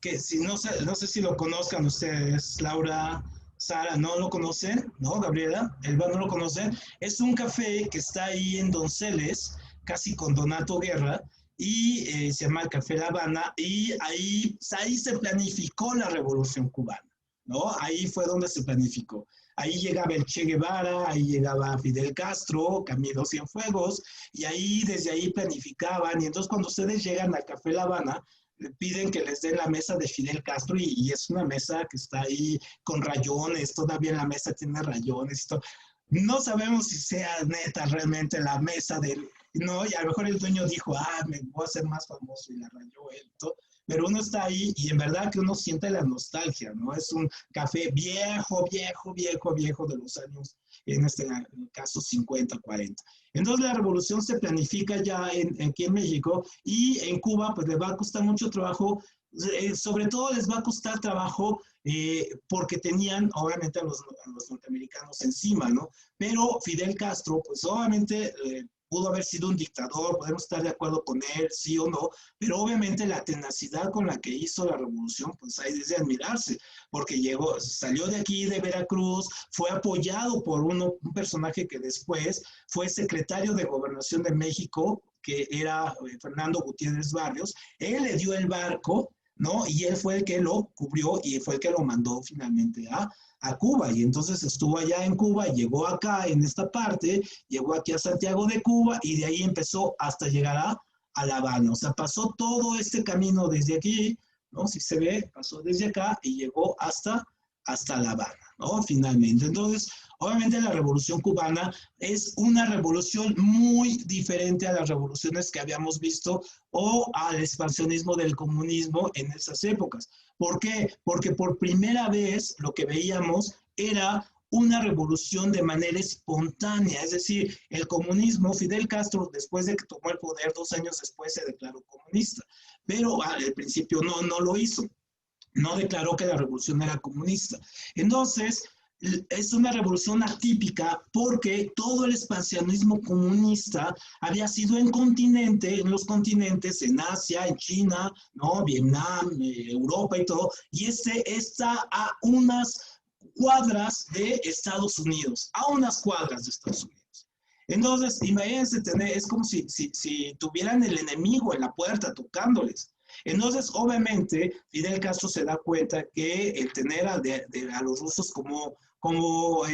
que si no sé si lo conozcan ustedes, Laura, Sara, ¿no lo conocen? ¿No, Gabriela? Elba, ¿no lo conocen? Es un café que está ahí en Donceles, casi con Donato Guerra, y se llama el Café La Habana, y ahí se planificó la Revolución Cubana, ¿no? Ahí fue donde se planificó. Ahí llegaba el Che Guevara, ahí llegaba Fidel Castro, Camilo Cienfuegos, y ahí desde ahí planificaban. Y entonces cuando ustedes llegan al Café La Habana, le piden que les den la mesa de Fidel Castro y es una mesa que está ahí con rayones, todavía la mesa tiene rayones y todo. No sabemos si sea neta realmente la mesa del... No, y a lo mejor el dueño dijo, me voy a hacer más famoso y la rayó él, todo. Pero uno está ahí y en verdad que uno siente la nostalgia, ¿no? Es un café viejo, viejo, viejo, viejo de los años, en este caso 50, 40. Entonces la revolución se planifica ya aquí en México y en Cuba pues les va a costar mucho trabajo, sobre todo les va a costar trabajo porque tenían obviamente a los norteamericanos encima, ¿no? Pero Fidel Castro pues obviamente pudo haber sido un dictador, podemos estar de acuerdo con él, sí o no, pero obviamente la tenacidad con la que hizo la revolución, pues hay de admirarse, porque salió de aquí, de Veracruz, fue apoyado por un personaje que después fue secretario de Gobernación de México, que era Fernando Gutiérrez Barrios. Él le dio el barco, ¿no? Y él fue el que lo cubrió y fue el que lo mandó finalmente a Cuba, y entonces estuvo allá en Cuba, llegó acá en esta parte, llegó aquí a Santiago de Cuba, y de ahí empezó hasta llegar a La Habana. O sea, pasó todo este camino desde aquí, ¿no? Si se ve, pasó desde acá y llegó hasta La Habana, ¿no? Finalmente. Entonces, obviamente la Revolución Cubana es una revolución muy diferente a las revoluciones que habíamos visto o al expansionismo del comunismo en esas épocas. ¿Por qué? Porque por primera vez lo que veíamos era una revolución de manera espontánea, es decir, el comunismo, Fidel Castro, después de que tomó el poder, 2 años después se declaró comunista, pero al principio no lo hizo, no declaró que la revolución era comunista. Entonces, es una revolución atípica porque todo el expansionismo comunista había sido en los continentes, en Asia, en China, ¿no? Vietnam, Europa y todo, y está a unas cuadras de Estados Unidos, a unas cuadras de Estados Unidos. Entonces, imagínense es como si tuvieran el enemigo en la puerta tocándoles. Entonces, obviamente, Fidel Castro se da cuenta que el tener a los rusos como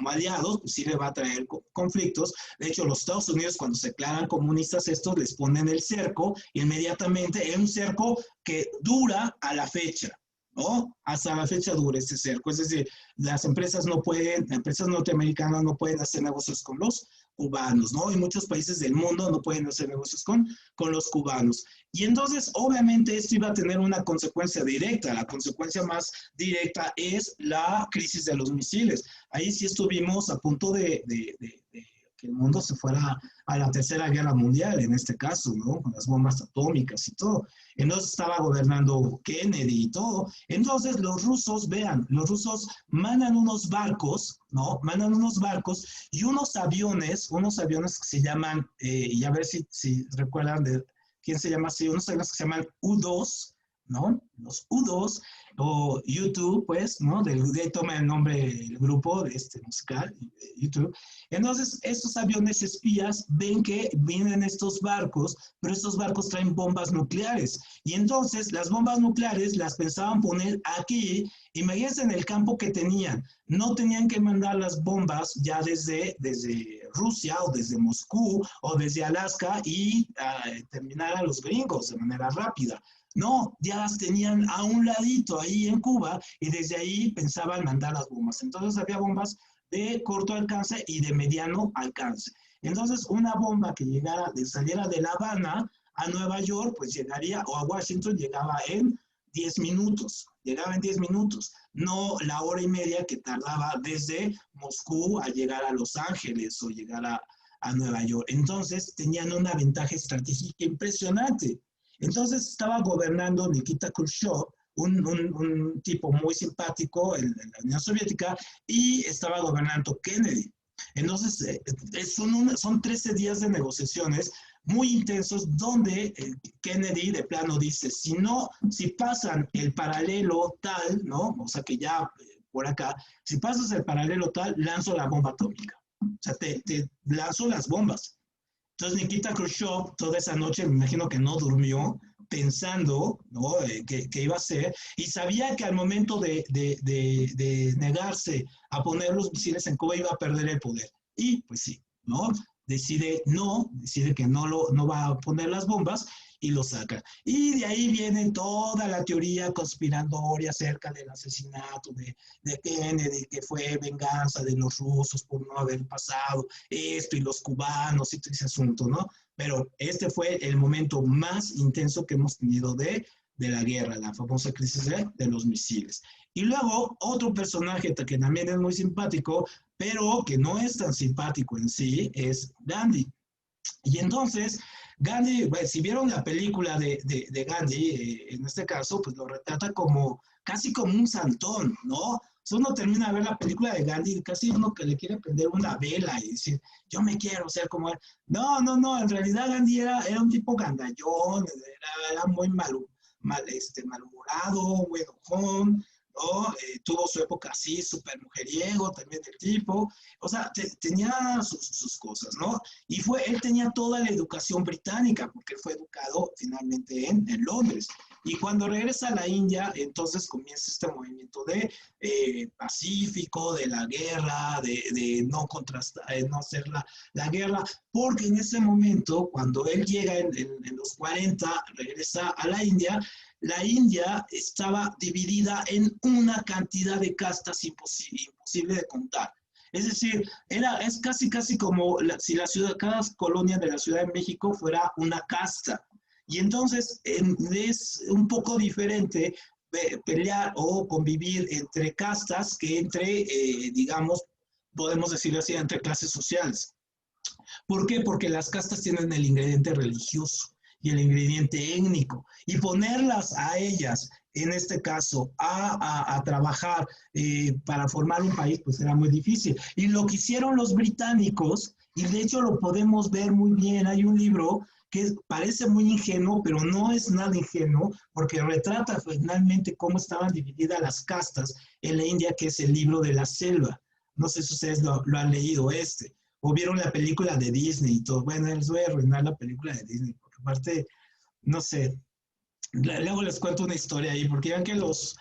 aliados, pues sí le va a traer conflictos. De hecho, los Estados Unidos, cuando se declaran comunistas, estos les ponen el cerco, inmediatamente es un cerco que dura a la fecha, ¿no? Hasta la fecha dura este cerco. Es decir, las empresas norteamericanas no pueden hacer negocios con los cubanos, ¿no? Y muchos países del mundo no pueden hacer negocios con los cubanos. Y entonces, obviamente, esto iba a tener una consecuencia directa. La consecuencia más directa es la crisis de los misiles. Ahí sí estuvimos a punto de que el mundo se fuera a la Tercera Guerra Mundial, en este caso, ¿no? Con las bombas atómicas y todo. Entonces estaba gobernando Kennedy y todo. Entonces los rusos mandan unos barcos, ¿no? Mandan unos barcos y unos aviones que se llaman, y a ver si recuerdan de quién se llama así, unos aviones que se llaman U-2, ¿no? Los U-2 o YouTube, pues, ¿no? De ahí toma el nombre el grupo de musical, YouTube. Entonces, estos aviones espías ven que vienen estos barcos, pero estos barcos traen bombas nucleares. Y entonces, las bombas nucleares las pensaban poner aquí. Imagínense en el campo que tenían. No tenían que mandar las bombas ya desde Rusia o desde Moscú o desde Alaska y terminar a los gringos de manera rápida. No, ya las tenían a un ladito ahí en Cuba y desde ahí pensaban mandar las bombas. Entonces había bombas de corto alcance y de mediano alcance. Entonces una bomba que saliera de La Habana a Nueva York, pues llegaría, o a Washington llegaba en 10 minutos, llegaba en 10 minutos, no la hora y media que tardaba desde Moscú a llegar a Los Ángeles o llegar a Nueva York. Entonces tenían una ventaja estratégica impresionante. Entonces estaba gobernando Nikita Khrushchev, un tipo muy simpático en la Unión Soviética, y estaba gobernando Kennedy. Entonces, son 13 días de negociaciones muy intensos donde Kennedy de plano dice, si pasan el paralelo tal, ¿no? O sea que ya por acá, si pasas el paralelo tal, lanzo la bomba atómica. O sea, te lanzo las bombas. Entonces Nikita Khrushchev toda esa noche, me imagino que no durmió, pensando, ¿no? que iba a hacer, y sabía que al momento de negarse a poner los misiles en Cuba iba a perder el poder. Y pues sí, ¿no? Decide que no va a poner las bombas y lo saca. Y de ahí viene toda la teoría conspiranoria acerca del asesinato de Kennedy, que fue venganza de los rusos por no haber pasado esto, y los cubanos y todo ese asunto, ¿no? Pero este fue el momento más intenso que hemos tenido de la guerra, la famosa crisis de los misiles. Y luego otro personaje que también es muy simpático, pero que no es tan simpático en sí, es Gandhi. Y entonces, Gandhi, bueno, si vieron la película de Gandhi, en este caso, pues lo retrata casi como un santón, ¿no? Si uno termina de ver la película de Gandhi, casi uno que le quiere prender una vela y decir, yo me quiero ser como él. No, en realidad Gandhi era un tipo gandallón, era muy malhumorado, muy enojón, ¿no? Tuvo su época así, súper mujeriego también el tipo, o sea, tenía sus cosas, ¿no? Y él tenía toda la educación británica, porque él fue educado finalmente en Londres. Y cuando regresa a la India, entonces comienza este movimiento de pacífico, de la guerra, de no contrastar, no hacer la guerra, porque en ese momento, cuando él llega en los 40, regresa a la India estaba dividida en una cantidad de castas imposible de contar. Es decir, es casi como si cada colonia de la Ciudad de México fuera una casta. Y entonces es un poco diferente pelear o convivir entre castas que entre, digamos, podemos decirlo así, entre clases sociales. ¿Por qué? Porque las castas tienen el ingrediente religioso y el ingrediente étnico, y ponerlas a ellas, en este caso, a trabajar para formar un país, pues era muy difícil. Y lo que hicieron los británicos, y de hecho lo podemos ver muy bien, hay un libro que parece muy ingenuo, pero no es nada ingenuo, porque retrata finalmente cómo estaban divididas las castas en la India, que es el libro de la selva. No sé si ustedes lo han leído o vieron la película de Disney y todo. Bueno, les voy a arruinar la película de Disney, porque aparte, no sé, luego les cuento una historia ahí, porque vean que los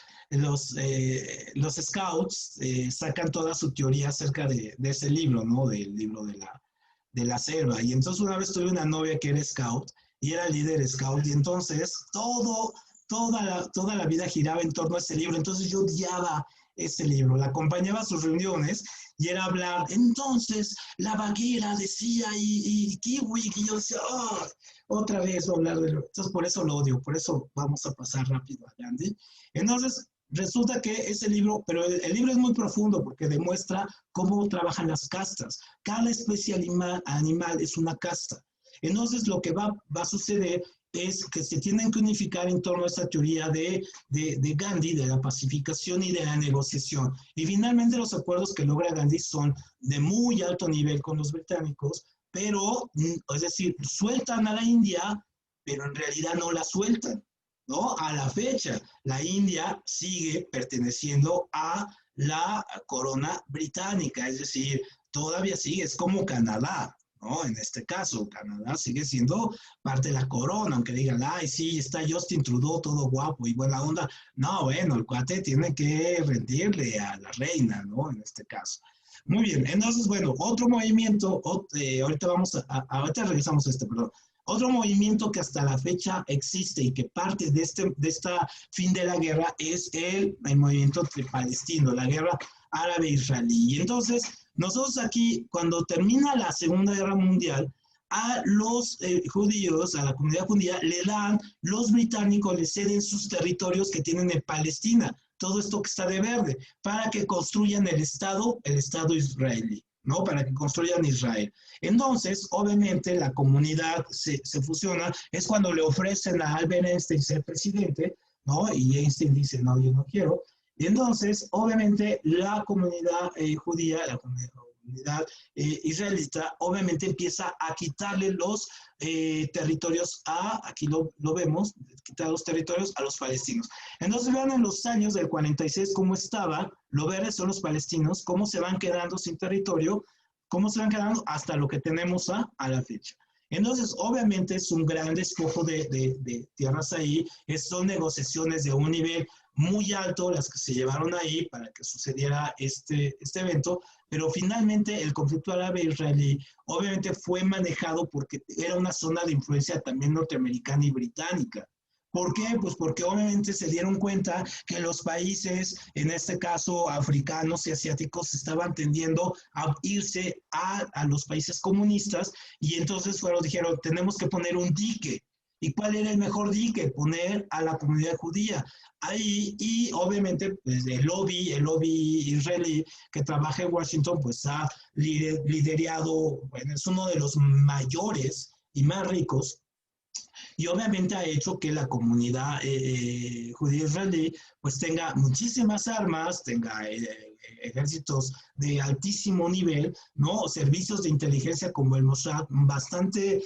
scouts sacan toda su teoría acerca de ese libro, ¿no? Del libro de la selva. Y entonces una vez tuve una novia que era scout, y era líder scout, y entonces toda la vida giraba en torno a ese libro. Entonces yo odiaba ese libro, la acompañaba a sus reuniones, y era hablar, entonces la vaquera decía, y kiwi, y yo decía, oh, otra vez voy a hablar de lo. Entonces por eso lo odio, por eso vamos a pasar rápido a Gandhi. Entonces resulta que ese libro, pero el libro es muy profundo porque demuestra cómo trabajan las castas. Cada especie animal es una casta. Entonces lo que va a suceder es que se tienen que unificar en torno a esta teoría de Gandhi, de la pacificación y de la negociación. Y finalmente los acuerdos que logra Gandhi son de muy alto nivel con los británicos, pero, es decir, sueltan a la India, pero en realidad no la sueltan, ¿no? A la fecha, la India sigue perteneciendo a la corona británica, es decir, todavía sigue, es como Canadá, ¿no? En este caso, Canadá sigue siendo parte de la corona, aunque digan, ay, sí, está Justin Trudeau, todo guapo y buena onda. No, bueno, el cuate tiene que rendirle a la reina, ¿no? En este caso. Muy bien, entonces, bueno, otro movimiento, ahorita regresamos a perdón. Otro movimiento que hasta la fecha existe y que parte de esta fin de la guerra es el movimiento palestino, la guerra árabe-israelí. Y entonces, nosotros aquí, cuando termina la Segunda Guerra Mundial, a los judíos, a la comunidad judía, los británicos les ceden sus territorios que tienen en Palestina, todo esto que está de verde, para que construyan el Estado israelí, ¿no? Para que construyan Israel. Entonces, obviamente, la comunidad se fusiona, es cuando le ofrecen a Albert Einstein ser presidente, ¿no? Y Einstein dice, no, yo no quiero. Y entonces, obviamente, la comunidad judía, la comunidad israelita, obviamente empieza a quitarle los territorios aquí lo vemos, quitar los territorios a los palestinos. Entonces vean en los años del 46 cómo estaba, lo verde son los palestinos, cómo se van quedando sin territorio, cómo se van quedando hasta lo que tenemos a la fecha. Entonces, obviamente es un gran despojo de tierras ahí, son negociaciones de un nivel muy alto las que se llevaron ahí para que sucediera este evento, pero finalmente el conflicto árabe-israelí obviamente fue manejado porque era una zona de influencia también norteamericana y británica. ¿Por qué? Pues porque obviamente se dieron cuenta que los países, en este caso africanos y asiáticos, estaban tendiendo a irse a los países comunistas y entonces dijeron, tenemos que poner un dique. ¿Y cuál era el mejor dique? Poner a la comunidad judía ahí y obviamente pues, el lobby israelí que trabaja en Washington pues ha liderado, bueno, es uno de los mayores y más ricos y obviamente ha hecho que la comunidad judía israelí pues tenga muchísimas armas, tenga ejércitos de altísimo nivel, ¿no? Servicios de inteligencia como el Mossad bastante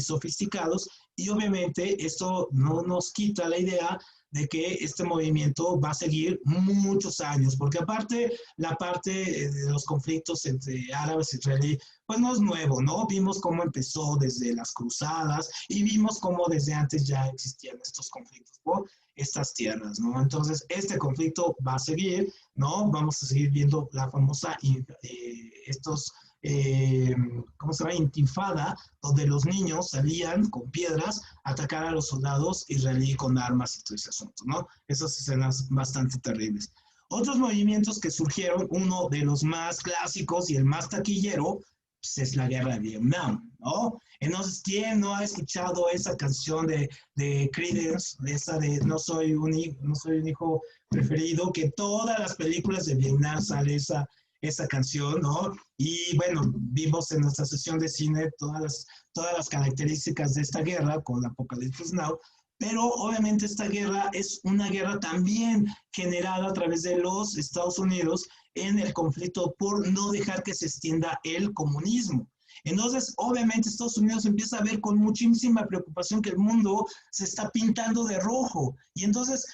sofisticados y obviamente esto no nos quita la idea de que este movimiento va a seguir muchos años, porque aparte la parte de los conflictos entre árabes y israelíes, pues no es nuevo, ¿no? Vimos cómo empezó desde las cruzadas y vimos cómo desde antes ya existían estos conflictos por estas tierras, ¿no? Entonces, este conflicto va a seguir, ¿no? Vamos a seguir viendo la famosa, ¿cómo se llama? Intifada, donde los niños salían con piedras a atacar a los soldados israelíes con armas y todo ese asunto, ¿no? Esas escenas bastante terribles. Otros movimientos que surgieron, uno de los más clásicos y el más taquillero, pues es la guerra de Vietnam, ¿no? Entonces, ¿quién no ha escuchado esa canción de Creedence, esa de no soy un hijo preferido, que todas las películas de Vietnam sale esa canción, ¿no? Y bueno, vimos en nuestra sesión de cine todas las características de esta guerra con Apocalypse Now, pero obviamente esta guerra es una guerra también generada a través de los Estados Unidos en el conflicto por no dejar que se extienda el comunismo. Entonces, obviamente, Estados Unidos empieza a ver con muchísima preocupación que el mundo se está pintando de rojo. Y entonces,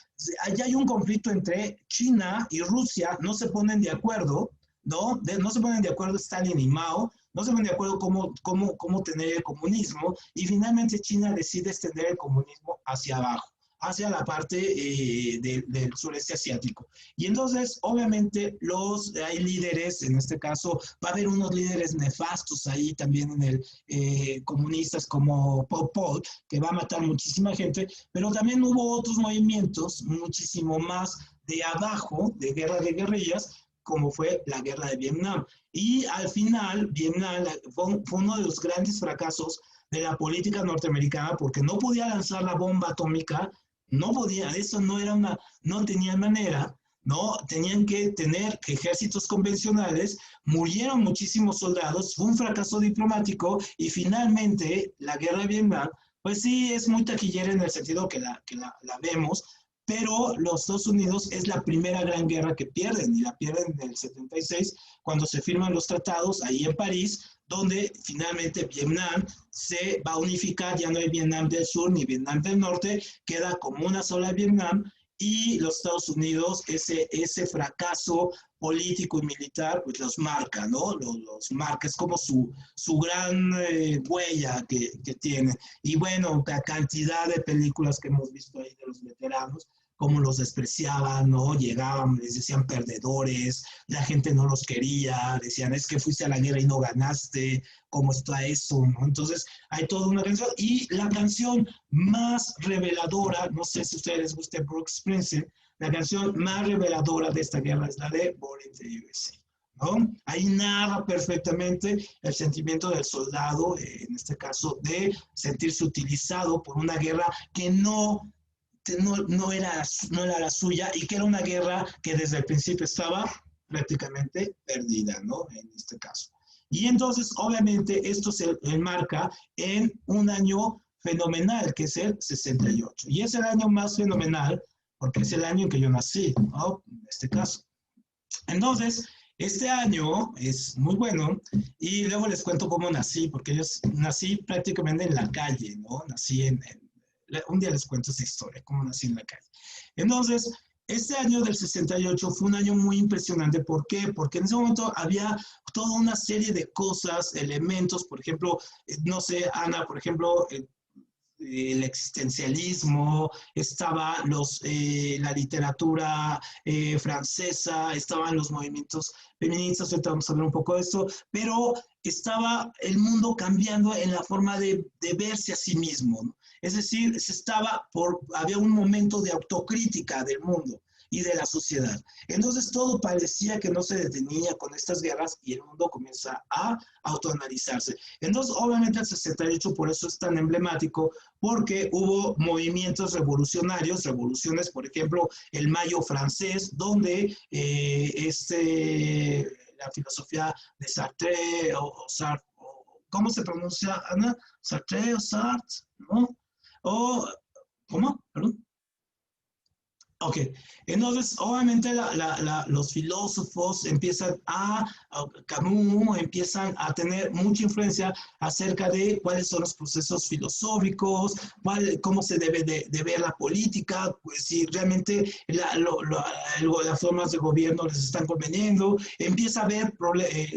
allá hay un conflicto entre China y Rusia, no se ponen de acuerdo, ¿no? No se ponen de acuerdo Stalin y Mao, no se ponen de acuerdo cómo tener el comunismo, y finalmente China decide extender el comunismo hacia abajo, hacia la parte del sureste asiático. Y entonces, obviamente, hay líderes, en este caso, va a haber unos líderes nefastos ahí también en comunistas como Pol Pot, que va a matar muchísima gente, pero también hubo otros movimientos muchísimo más de abajo, de guerra de guerrillas, como fue la guerra de Vietnam. Y al final, Vietnam fue uno de los grandes fracasos de la política norteamericana porque no podía lanzar la bomba atómica, no podía, eso no tenía manera, ¿no? Tenían que tener ejércitos convencionales, murieron muchísimos soldados, fue un fracaso diplomático y finalmente la guerra de Vietnam, pues sí, es muy taquillera en el sentido que la vemos, pero los Estados Unidos es la primera gran guerra que pierden, y la pierden en el 76, cuando se firman los tratados ahí en París, donde finalmente Vietnam se va a unificar, ya no hay Vietnam del Sur ni Vietnam del Norte, queda como una sola Vietnam, y los Estados Unidos, ese fracaso político y militar, pues los marca, ¿no? Los marca, es como su gran huella que tiene. Y bueno, la cantidad de películas que hemos visto ahí de los veteranos, cómo los despreciaban, ¿no? Llegaban, les decían perdedores, la gente no los quería, decían, es que fuiste a la guerra y no ganaste, ¿cómo está eso? ¿No? Entonces, hay toda una canción, y la canción más reveladora, no sé si a ustedes les guste Brooks Springsteen, la canción más reveladora de esta guerra es la de Born in the USA, ¿no? Ahí narra perfectamente el sentimiento del soldado, en este caso, de sentirse utilizado por una guerra que no era la suya y que era una guerra que desde el principio estaba prácticamente perdida, ¿no? En este caso. Y entonces, obviamente, esto se enmarca en un año fenomenal, que es el 68. Y es el año más fenomenal porque es el año en que yo nací, ¿no? En este caso. Entonces, este año es muy bueno y luego les cuento cómo nací, porque yo nací prácticamente en la calle, ¿no? Un día les cuento esa historia, cómo nací en la calle. Entonces, este año del 68 fue un año muy impresionante. ¿Por qué? Porque en ese momento había toda una serie de cosas, elementos, por ejemplo, no sé, Ana, por ejemplo, el existencialismo, estaba la literatura francesa, estaban los movimientos feministas, ahorita vamos a hablar un poco de esto, pero estaba el mundo cambiando en la forma de verse a sí mismo, ¿no? Es decir, había un momento de autocrítica del mundo y de la sociedad. Entonces todo parecía que no se detenía con estas guerras y el mundo comienza a autoanalizarse. Entonces, obviamente el 68 por eso es tan emblemático, porque hubo movimientos revolucionarios, revoluciones, por ejemplo, el Mayo francés, donde la filosofía de Sartre ¿cómo se pronuncia, Ana? Sartre o Sartre, ¿no? O, ¿cómo? Perdón. Ok, entonces obviamente los filósofos Camus empiezan a tener mucha influencia acerca de cuáles son los procesos filosóficos, cómo se debe de ver la política, pues si realmente las formas de gobierno les están conveniendo. Empieza a haber,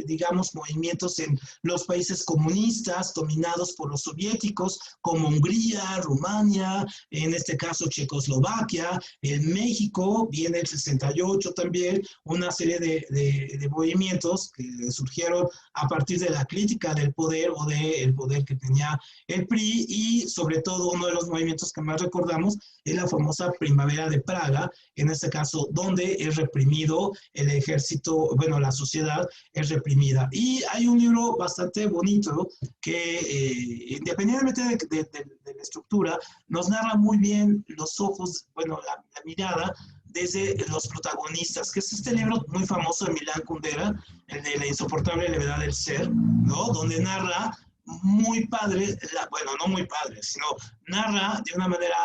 digamos, movimientos en los países comunistas dominados por los soviéticos, como Hungría, Rumania, en este caso Checoslovaquia, en México viene el 68 también, una serie de movimientos que surgieron a partir de la crítica del poder o del poder que tenía el PRI, y sobre todo uno de los movimientos que más recordamos es la famosa Primavera de Praga, en este caso donde es reprimido el ejército, bueno, la sociedad es reprimida. Y hay un libro bastante bonito que independientemente de la estructura, nos narra muy bien los ojos, bueno, la mirada desde los protagonistas, que es este libro muy famoso de Milán Kundera, el de La insoportable levedad del ser, ¿no? Donde narra muy padre, bueno, no muy padre, sino narra de una manera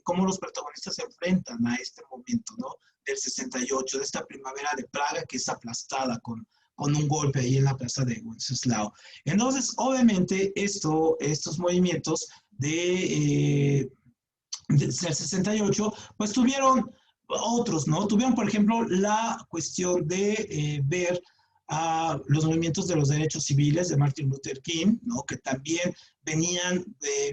cómo los protagonistas se enfrentan a este momento, ¿no? Del 68, de esta primavera de Praga que es aplastada con un golpe ahí en la plaza de Wenceslao. Entonces, obviamente, estos movimientos del 68, pues tuvieron otros, ¿no? Tuvieron, por ejemplo, la cuestión de ver a los movimientos de los derechos civiles de Martin Luther King, ¿no? Que también venían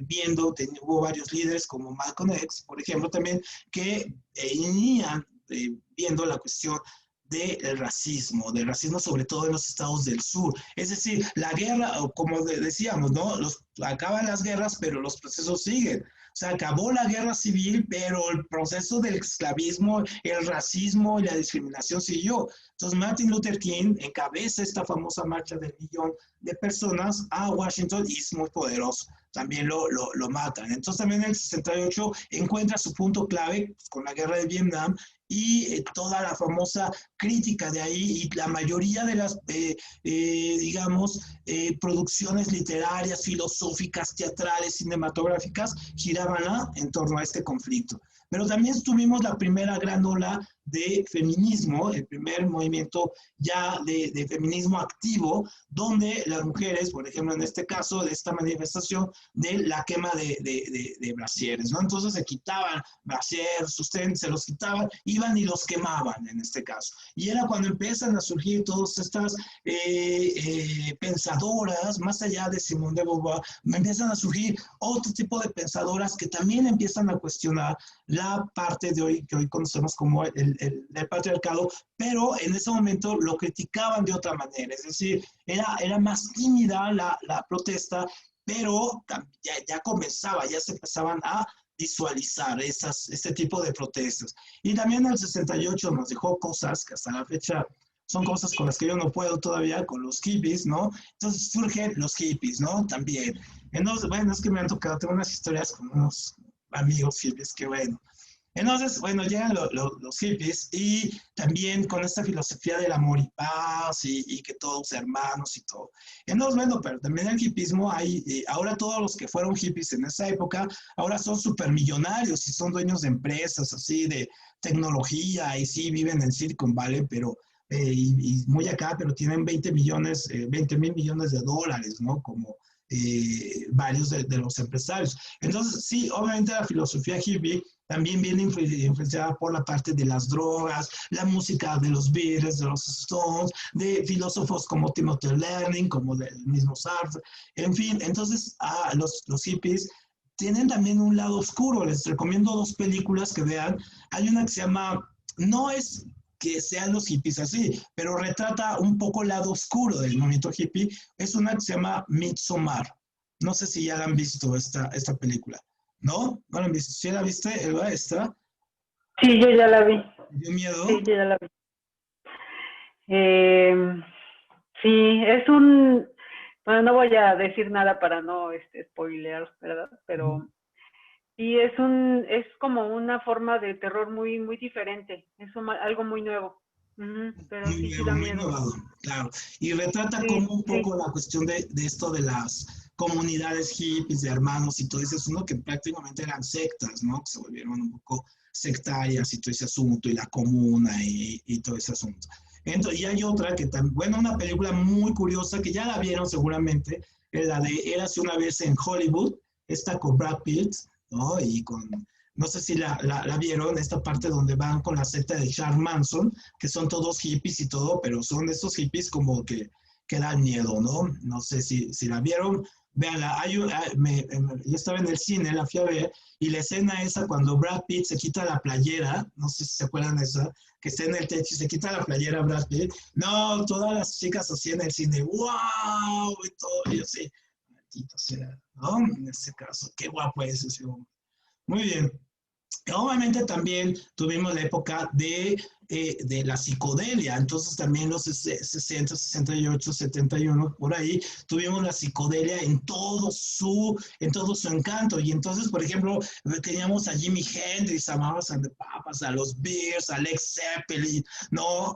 viendo, hubo varios líderes como Malcolm X, por ejemplo, también, que venían viendo la cuestión del racismo sobre todo en los estados del sur. Es decir, la guerra, como decíamos, ¿no? Acaban las guerras, pero los procesos siguen. O sea, acabó la guerra civil, pero el proceso del esclavismo, el racismo y la discriminación siguió. Entonces, Martin Luther King encabeza esta famosa marcha del 1 millón de personas a Washington y es muy poderoso. También lo matan. Entonces, también en el 68 encuentra su punto clave pues, con la guerra de Vietnam y toda la famosa crítica de ahí, y la mayoría de las, digamos, producciones literarias, filosóficas, teatrales, cinematográficas, giraban en torno a este conflicto. Pero también tuvimos la primera gran ola de feminismo, el primer movimiento ya de feminismo activo, donde las mujeres, por ejemplo, en este caso, de esta manifestación de la quema de brasieres, ¿no? Entonces se quitaban brasieres, sostén, se los quitaban, iban y los quemaban en este caso. Y era cuando empiezan a surgir todas estas pensadoras, más allá de Simone de Beauvoir, empiezan a surgir otro tipo de pensadoras que también empiezan a cuestionar la parte de hoy que hoy conocemos como el patriarcado, pero en ese momento lo criticaban de otra manera, es decir, era más tímida la protesta, pero ya comenzaba, ya se empezaban a visualizar este tipo de protestas. Y también el 68 nos dejó cosas que hasta la fecha son cosas con las que yo no puedo todavía, con los hippies, ¿no? Entonces surgen los hippies, ¿no? También. Entonces, bueno, es que me han tocado, tengo unas historias con unos amigos hippies que, bueno. Entonces, bueno, llegan los hippies y también con esta filosofía del amor y paz y que todos hermanos y todo. Entonces, bueno, pero también el hippismo hay, ahora todos los que fueron hippies en esa época, ahora son supermillonarios y son dueños de empresas así de tecnología y sí viven en Silicon Valley, pero y muy acá, pero tienen 20 millones, 20 mil millones de dólares, ¿no? Como varios de los empresarios. Entonces, sí, obviamente la filosofía hippie también viene influenciada por la parte de las drogas, la música de los Beatles, de los Stones, de filósofos como Timothy Learning, como del mismo Sartre, en fin, entonces los hippies tienen también un lado oscuro. Les recomiendo dos películas que vean. Hay una que se llama, no es que sean los hippies así, pero retrata un poco el lado oscuro del movimiento hippie. Es una que se llama Midsommar. No sé si ya la han visto esta película. ¿No? ¿No la han visto? ¿Sí la viste, Elba, esta? Sí, yo ya la vi. ¿Te dio miedo? Sí, yo ya la vi. Sí, es un... Bueno, no voy a decir nada para no spoilear, ¿verdad? Pero sí, es como una forma de terror muy, muy diferente. Es algo muy nuevo. Pero Muy sí, sí nuevo, da muy miedo. innovador, claro. Y retrata Sí, como un sí. poco la cuestión de esto de las comunidades hippies, de hermanos y todo ese asunto, que prácticamente eran sectas, ¿no? Que se volvieron un poco sectarias y todo ese asunto, y la comuna y todo ese asunto. Entonces, y hay otra que también, bueno, una película muy curiosa que ya la vieron seguramente, es la de Érase una vez en Hollywood, esta con Brad Pitt, ¿no? Y con, no sé si la vieron, esta parte donde van con la secta de Charles Manson, que son todos hippies y todo, pero son esos hippies como que dan miedo, ¿no? No sé si la vieron, véanla. Yo estaba en el cine, la fui a ver, y la escena esa cuando Brad Pitt se quita la playera, no sé si se acuerdan de esa, que está en el techo y se quita la playera Brad Pitt. No, todas las chicas así en el cine, ¡wow! Y todo, y yo sí, maldito sea, ¿no? En este caso, qué guapo es ese hombre. Muy bien. Obviamente también tuvimos la época de la psicodelia, entonces también los 60, 68, 71, por ahí, tuvimos la psicodelia en todo su encanto. Y entonces, por ejemplo, teníamos a Jimi Hendrix, a Mamas and the Papas, a los Bears, a Led Zeppelin, ¿no? A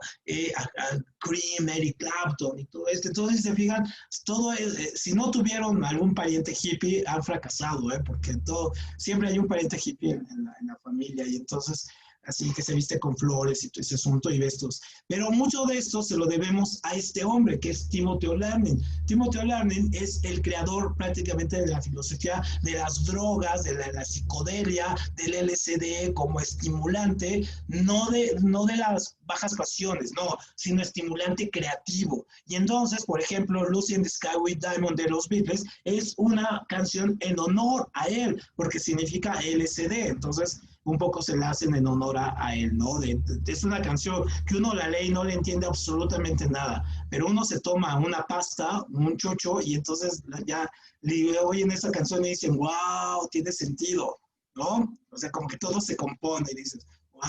Cream, Eric Clapton y todo esto. Entonces, si se fijan, todo es, si no tuvieron algún pariente hippie, han fracasado, ¿eh? Porque todo, siempre hay un pariente hippie en la familia, y entonces así que se viste con flores y todo ese asunto y vestos. Pero mucho de esto se lo debemos a este hombre que es Timothy Learning. Timothy Learning es el creador prácticamente de la filosofía de las drogas, de la psicodelia, del LSD como estimulante, no de las bajas pasiones, no, sino estimulante creativo. Y entonces, por ejemplo, Lucy in the Sky with Diamond de los Beatles es una canción en honor a él, porque significa LSD. Entonces, un poco se la hacen en honor a él, ¿no? Es una canción que uno la lee y no le entiende absolutamente nada, pero uno se toma una pasta, un chocho, y entonces ya le oyen esa canción y dicen, wow, tiene sentido, ¿no? O sea, como que todo se compone y dices, wow,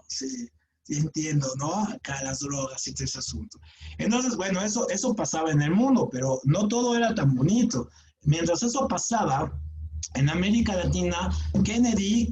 sí. Sí, entiendo, ¿no? Acá las drogas y todo ese asunto. Entonces, bueno, eso pasaba en el mundo, pero no todo era tan bonito. Mientras eso pasaba, en América Latina, Kennedy,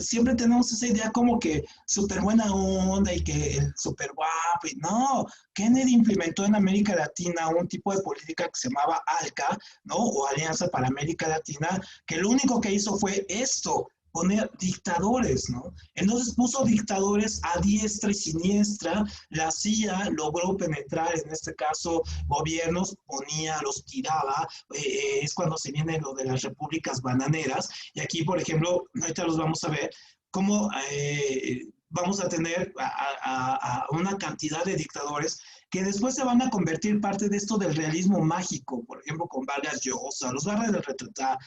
siempre tenemos esa idea como que súper buena onda y que súper guapo. Y no, Kennedy implementó en América Latina un tipo de política que se llamaba ALCA, ¿no? O Alianza para América Latina, que lo único que hizo fue esto, poner dictadores, ¿no? Entonces puso dictadores a diestra y siniestra. La CIA logró penetrar, en este caso, gobiernos, los tiraba. Es cuando se viene lo de las repúblicas bananeras. Y aquí, por ejemplo, ahorita los vamos a ver, cómo vamos a tener a una cantidad de dictadores que después se van a convertir parte de esto del realismo mágico, por ejemplo, con Vargas Llosa, los Vargas del Retratá,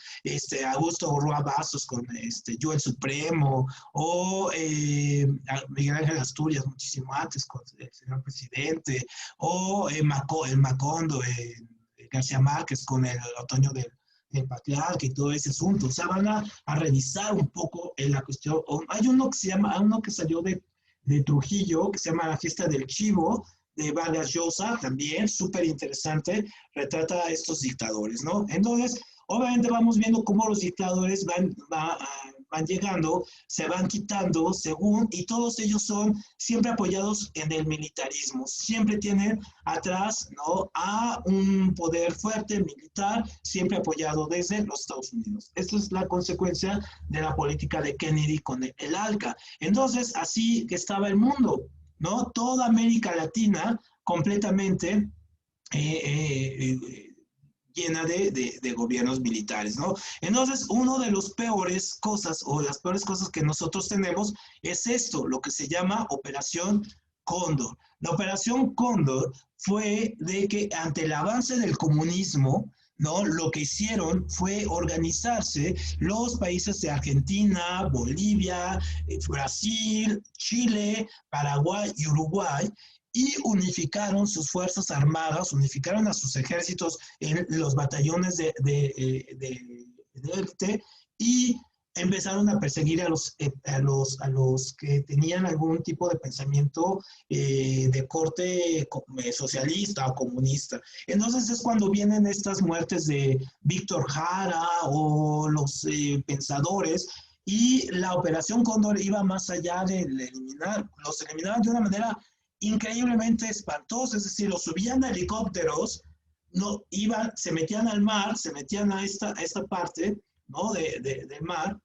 Augusto Roa Vasos con Yo el Supremo, o Miguel Ángel Asturias muchísimo antes con el señor presidente, o el Macondo, García Márquez con el otoño del patriarca y todo ese asunto. O sea, van a revisar un poco en la cuestión. Hay uno que salió de Trujillo, que se llama La Fiesta del Chivo, de Vargas Llosa, también súper interesante, retrata a estos dictadores, ¿no? Entonces, obviamente vamos viendo cómo los dictadores van llegando, se van quitando según, y todos ellos son siempre apoyados en el militarismo, siempre tienen atrás, ¿no?, a un poder fuerte militar, siempre apoyado desde los Estados Unidos. Esto es la consecuencia de la política de Kennedy con el ALCA. Entonces, así que estaba el mundo, ¿no? Toda América Latina completamente llena de gobiernos militares, ¿no? Entonces, una de las peores cosas o las peores cosas que nosotros tenemos es esto, lo que se llama Operación Cóndor. La Operación Cóndor fue de que ante el avance del comunismo, ¿no?, lo que hicieron fue organizarse los países de Argentina, Bolivia, Brasil, Chile, Paraguay y Uruguay, y unificaron sus fuerzas armadas, unificaron a sus ejércitos en los batallones de élite y empezaron a perseguir a los que tenían algún tipo de pensamiento de corte socialista o comunista. Entonces es cuando vienen estas muertes de Víctor Jara o los pensadores, y la Operación Cóndor iba más allá de eliminar, los eliminaban de una manera increíblemente espantosa, es decir, los subían a helicópteros, no, iban, se metían al mar, se metían a esta parte, ¿no?, del mar,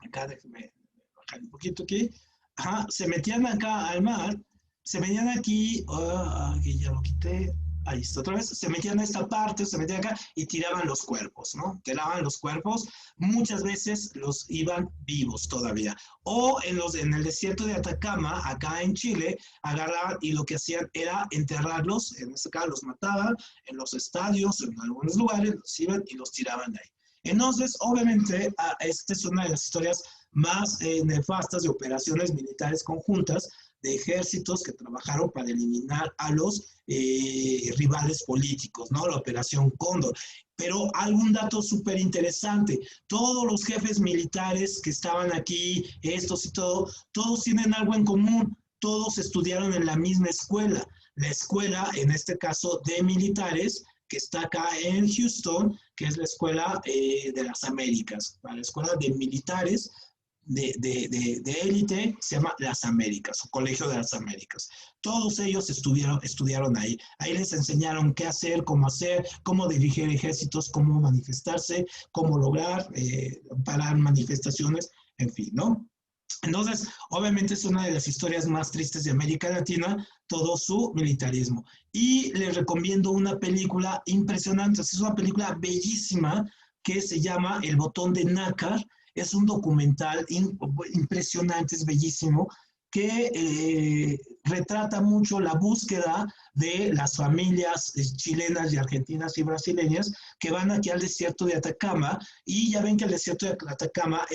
acá déjeme bajar un poquito aquí, ajá, se metían acá al mar, se venían aquí, aquí ya lo quité, ahí está otra vez, se metían a esta parte, se metían acá y tiraban los cuerpos, ¿no? Tiraban los cuerpos, muchas veces los iban vivos todavía. O en el desierto de Atacama, acá en Chile, agarraban y lo que hacían era enterrarlos, en este caso los mataban en los estadios, en algunos lugares, los iban y los tiraban ahí. Entonces, obviamente, esta es una de las historias más nefastas de operaciones militares conjuntas de ejércitos que trabajaron para eliminar a los rivales políticos, ¿no? La Operación Cóndor. Pero algún dato súper interesante, todos los jefes militares que estaban aquí, estos y todo, todos tienen algo en común, todos estudiaron en la misma escuela, la escuela, en este caso, de militares, que está acá en Houston, que es la Escuela de las Américas, la Escuela de Militares de élite, se llama Las Américas, o Colegio de las Américas. Todos ellos estudiaron ahí. Ahí les enseñaron qué hacer, cómo dirigir ejércitos, cómo manifestarse, cómo lograr parar manifestaciones, en fin, ¿no? Entonces, obviamente es una de las historias más tristes de América Latina, todo su militarismo. Y les recomiendo una película impresionante, es una película bellísima que se llama El Botón de Nácar. Es un documental impresionante, es bellísimo, que retrata mucho la búsqueda de las familias chilenas y argentinas y brasileñas que van aquí al desierto de Atacama, y ya ven que el desierto de Atacama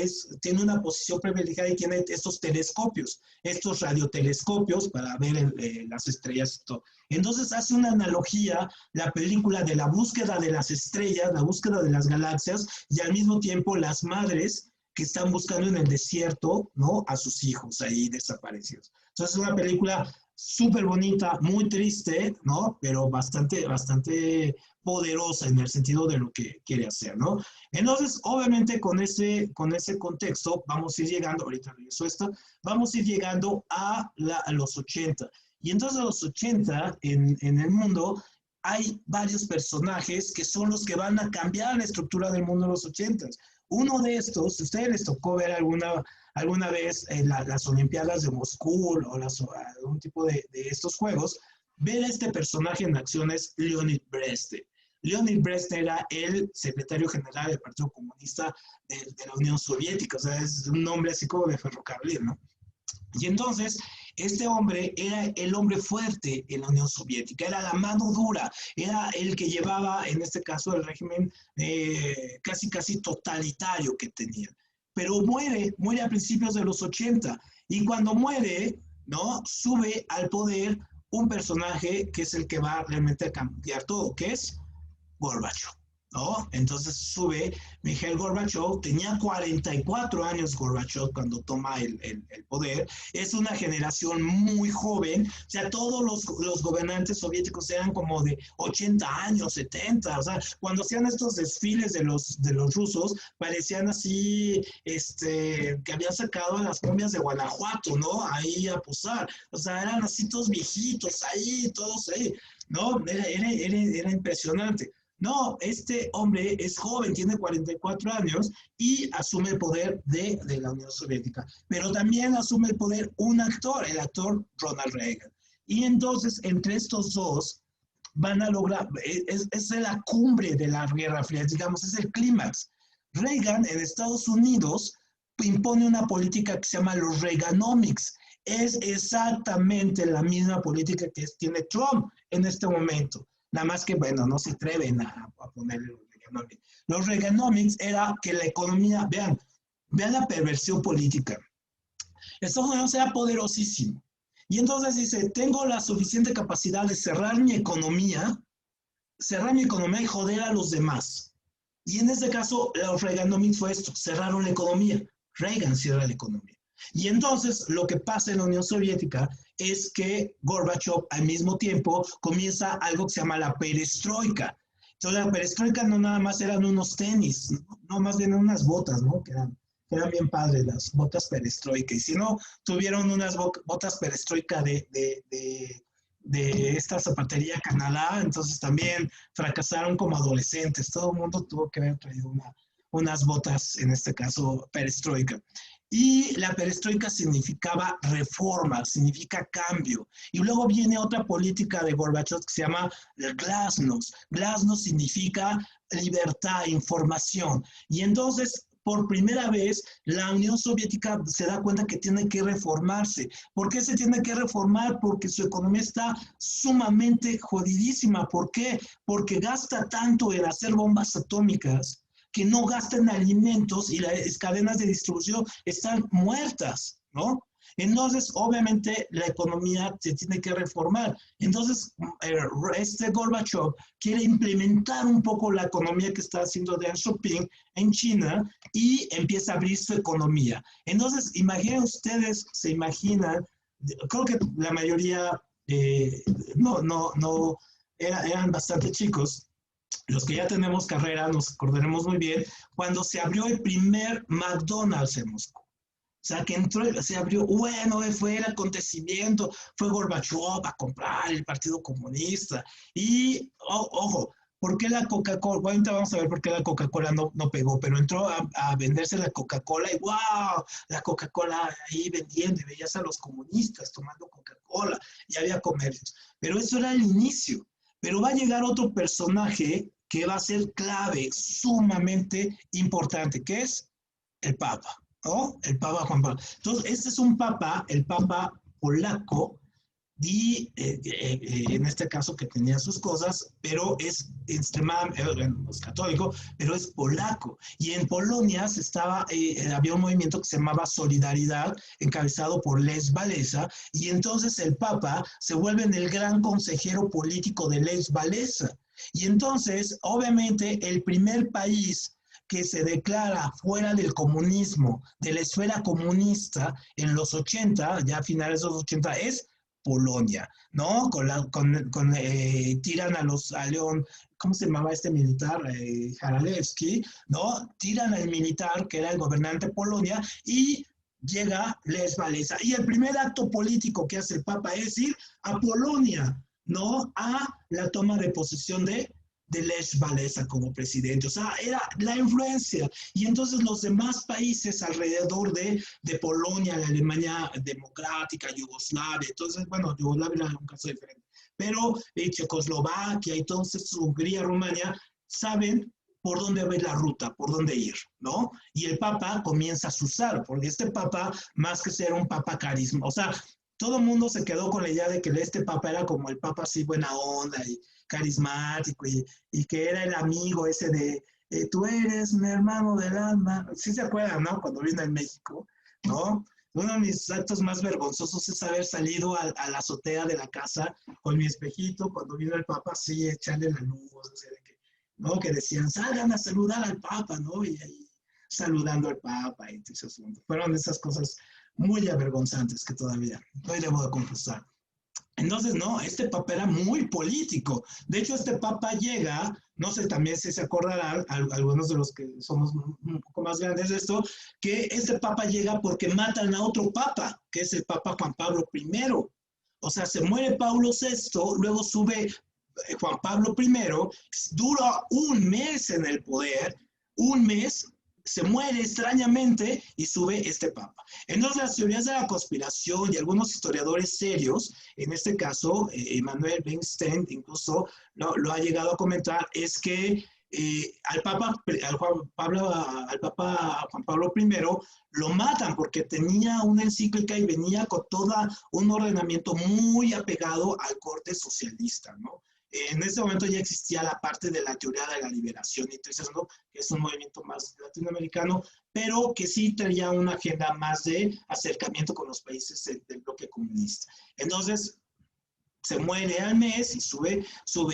tiene una posición privilegiada y tiene estos telescopios, estos radiotelescopios para ver las estrellas y todo. Entonces hace una analogía la película de la búsqueda de las estrellas, la búsqueda de las galaxias, y al mismo tiempo las madres que están buscando en el desierto, ¿no?, a sus hijos ahí desaparecidos. Entonces es una película súper bonita, muy triste, ¿no?, pero bastante poderosa en el sentido de lo que quiere hacer, ¿no? Entonces, obviamente, con ese contexto, vamos a ir llegando, ahorita regreso esto, vamos a ir llegando a los 80. Y entonces a los 80, en el mundo, hay varios personajes que son los que van a cambiar la estructura del mundo en los 80. Uno de estos, si a ustedes les tocó ver alguna vez las Olimpiadas de Moscú o algún tipo de estos juegos, ver a este personaje en acción es Leonid Brezhnev. Leonid Brezhnev era el secretario general del Partido Comunista de la Unión Soviética, o sea, es un nombre así como de ferrocarril, ¿no? Y entonces, este hombre era el hombre fuerte en la Unión Soviética, era la mano dura, era el que llevaba, en este caso, el régimen casi totalitario que tenía. Pero muere a principios de los 80, y cuando muere, ¿no?, sube al poder un personaje que es el que va realmente a cambiar todo, que es Gorbachev. ¿no? Entonces sube Mikhail Gorbachev, tenía 44 años Gorbachev cuando toma el poder, es una generación muy joven, o sea, todos los gobernantes soviéticos eran como de 80 años, 70, o sea, cuando hacían estos desfiles de los rusos, parecían así, que habían sacado a las momias de Guanajuato, ¿no? Ahí a posar, o sea, eran así todos viejitos, ahí, todos ahí, ¿no? Era impresionante. No, este hombre es joven, tiene 44 años y asume el poder de la Unión Soviética. Pero también asume el poder un actor, el actor Ronald Reagan. Y entonces, entre estos dos, van a lograr, es la cumbre de la Guerra Fría, digamos, es el clímax. Reagan en Estados Unidos impone una política que se llama los Reaganomics. Es exactamente la misma política que tiene Trump en este momento. Nada más que, bueno, no se atreven a ponerle los Reaganomics. Los Reaganomics era que la economía, vean la perversión política. Estados Unidos era poderosísimo. Y entonces dice, tengo la suficiente capacidad de cerrar mi economía y joder a los demás. Y en este caso, los Reaganomics fue esto, cerraron la economía. Reagan cierra la economía. Y entonces lo que pasa en la Unión Soviética es que Gorbachev al mismo tiempo comienza algo que se llama la perestroika. Entonces la perestroika no nada más eran unos tenis, no más bien unas botas, ¿no? Que eran bien padres las botas perestroika. Y si no tuvieron unas botas perestroika de esta zapatería Canadá, entonces también fracasaron como adolescentes. Todo el mundo tuvo que haber traído unas botas, en este caso perestroika. Y la perestroika significaba reforma, significa cambio. Y luego viene otra política de Gorbachev que se llama glasnost. Glasnost significa libertad, información. Y entonces, por primera vez, la Unión Soviética se da cuenta que tiene que reformarse. ¿Por qué se tiene que reformar? Porque su economía está sumamente jodidísima. ¿Por qué? Porque gasta tanto en hacer bombas atómicas que no gastan alimentos y las cadenas de distribución están muertas, ¿no? Entonces, obviamente, la economía se tiene que reformar. Entonces, este Gorbachev quiere implementar un poco la economía que está haciendo Deng Xiaoping en China y empieza a abrir su economía. Entonces, imaginen ustedes, se imaginan, creo que la mayoría eran bastante chicos. Los que ya tenemos carrera nos acordaremos muy bien cuando se abrió el primer McDonald's en Moscú. O sea, que entró, se abrió, bueno, fue el acontecimiento, fue Gorbachev a comprar el Partido Comunista. Y, ojo, ¿por qué la Coca-Cola? Bueno, ahorita vamos a ver por qué la Coca-Cola no pegó, pero entró a venderse la Coca-Cola y ¡wow! La Coca-Cola ahí vendiendo y veías a los comunistas tomando Coca-Cola y había comercios. Pero eso era el inicio. Pero va a llegar otro personaje que va a ser clave, sumamente importante, que es el Papa, ¿no? El Papa Juan Pablo. Entonces, este es un Papa, el Papa polaco, y en este caso que tenía sus cosas, pero es extremadamente, es católico, pero es polaco. Y en Polonia había un movimiento que se llamaba Solidaridad, encabezado por Lech Walesa, y entonces el Papa se vuelve el gran consejero político de Lech Walesa. Y entonces, obviamente, el primer país que se declara fuera del comunismo, de la esfera comunista, en los 80, ya a finales de los 80, es Polonia, ¿no? Tiran a León, ¿cómo se llamaba este militar? Jaralewski, ¿no? Tiran al militar que era el gobernante de Polonia y llega Lech Walesa. Y el primer acto político que hace el Papa es ir a Polonia, ¿no? A la toma de posesión de Lech Walesa como presidente. O sea, era la influencia. Y entonces los demás países alrededor de Polonia, la Alemania democrática, Yugoslavia, entonces, bueno, Yugoslavia era un caso diferente, pero Checoslovaquia, entonces Hungría, Rumania, saben por dónde va la ruta, por dónde ir, ¿no? Y el Papa comienza a usar, porque este Papa, más que ser un Papa carisma, o sea, todo el mundo se quedó con la idea de que este Papa era como el Papa así buena onda y carismático y que era el amigo ese de tú eres mi hermano del alma. ¿Sí se acuerdan, no? Cuando vino a México, ¿no? Uno de mis actos más vergonzosos es haber salido a la azotea de la casa con mi espejito cuando vino el Papa así echarle la luz, o sea, ¿no? Que decían, salgan a saludar al Papa, ¿no? Y ahí saludando al Papa y todo ese asunto. Fueron esas cosas muy avergonzantes que todavía hoy debo de confesar. Entonces, no, este papa era muy político. De hecho, este papa llega, no sé también si se acordarán, algunos de los que somos un poco más grandes de esto, que este papa llega porque matan a otro papa, que es el papa Juan Pablo I. O sea, se muere Pablo VI, luego sube Juan Pablo I, dura un mes en el poder, un mes, se muere extrañamente y sube este papa. Entonces, las teorías de la conspiración y algunos historiadores serios, en este caso, Emanuel Bernstein incluso lo ha llegado a comentar, es que al papa Juan Pablo I lo matan porque tenía una encíclica y venía con todo un ordenamiento muy apegado al corte socialista, ¿no? En ese momento ya existía la parte de la teoría de la liberación, entonces, ¿no? Que es un movimiento más latinoamericano, pero que sí tenía una agenda más de acercamiento con los países del bloque comunista. Entonces, se muere al mes y sube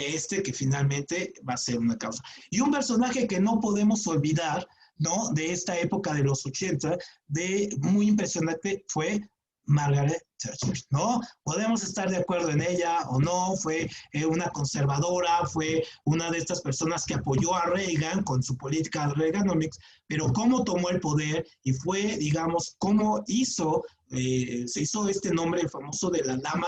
este que finalmente va a ser una causa. Y un personaje que no podemos olvidar, ¿no? De esta época de los 80, muy impresionante, fue Margaret Thatcher, ¿no? Podemos estar de acuerdo en ella o no, fue una conservadora, fue una de estas personas que apoyó a Reagan con su política Reaganomics, pero cómo tomó el poder y fue, digamos, cómo se hizo este nombre famoso de la dama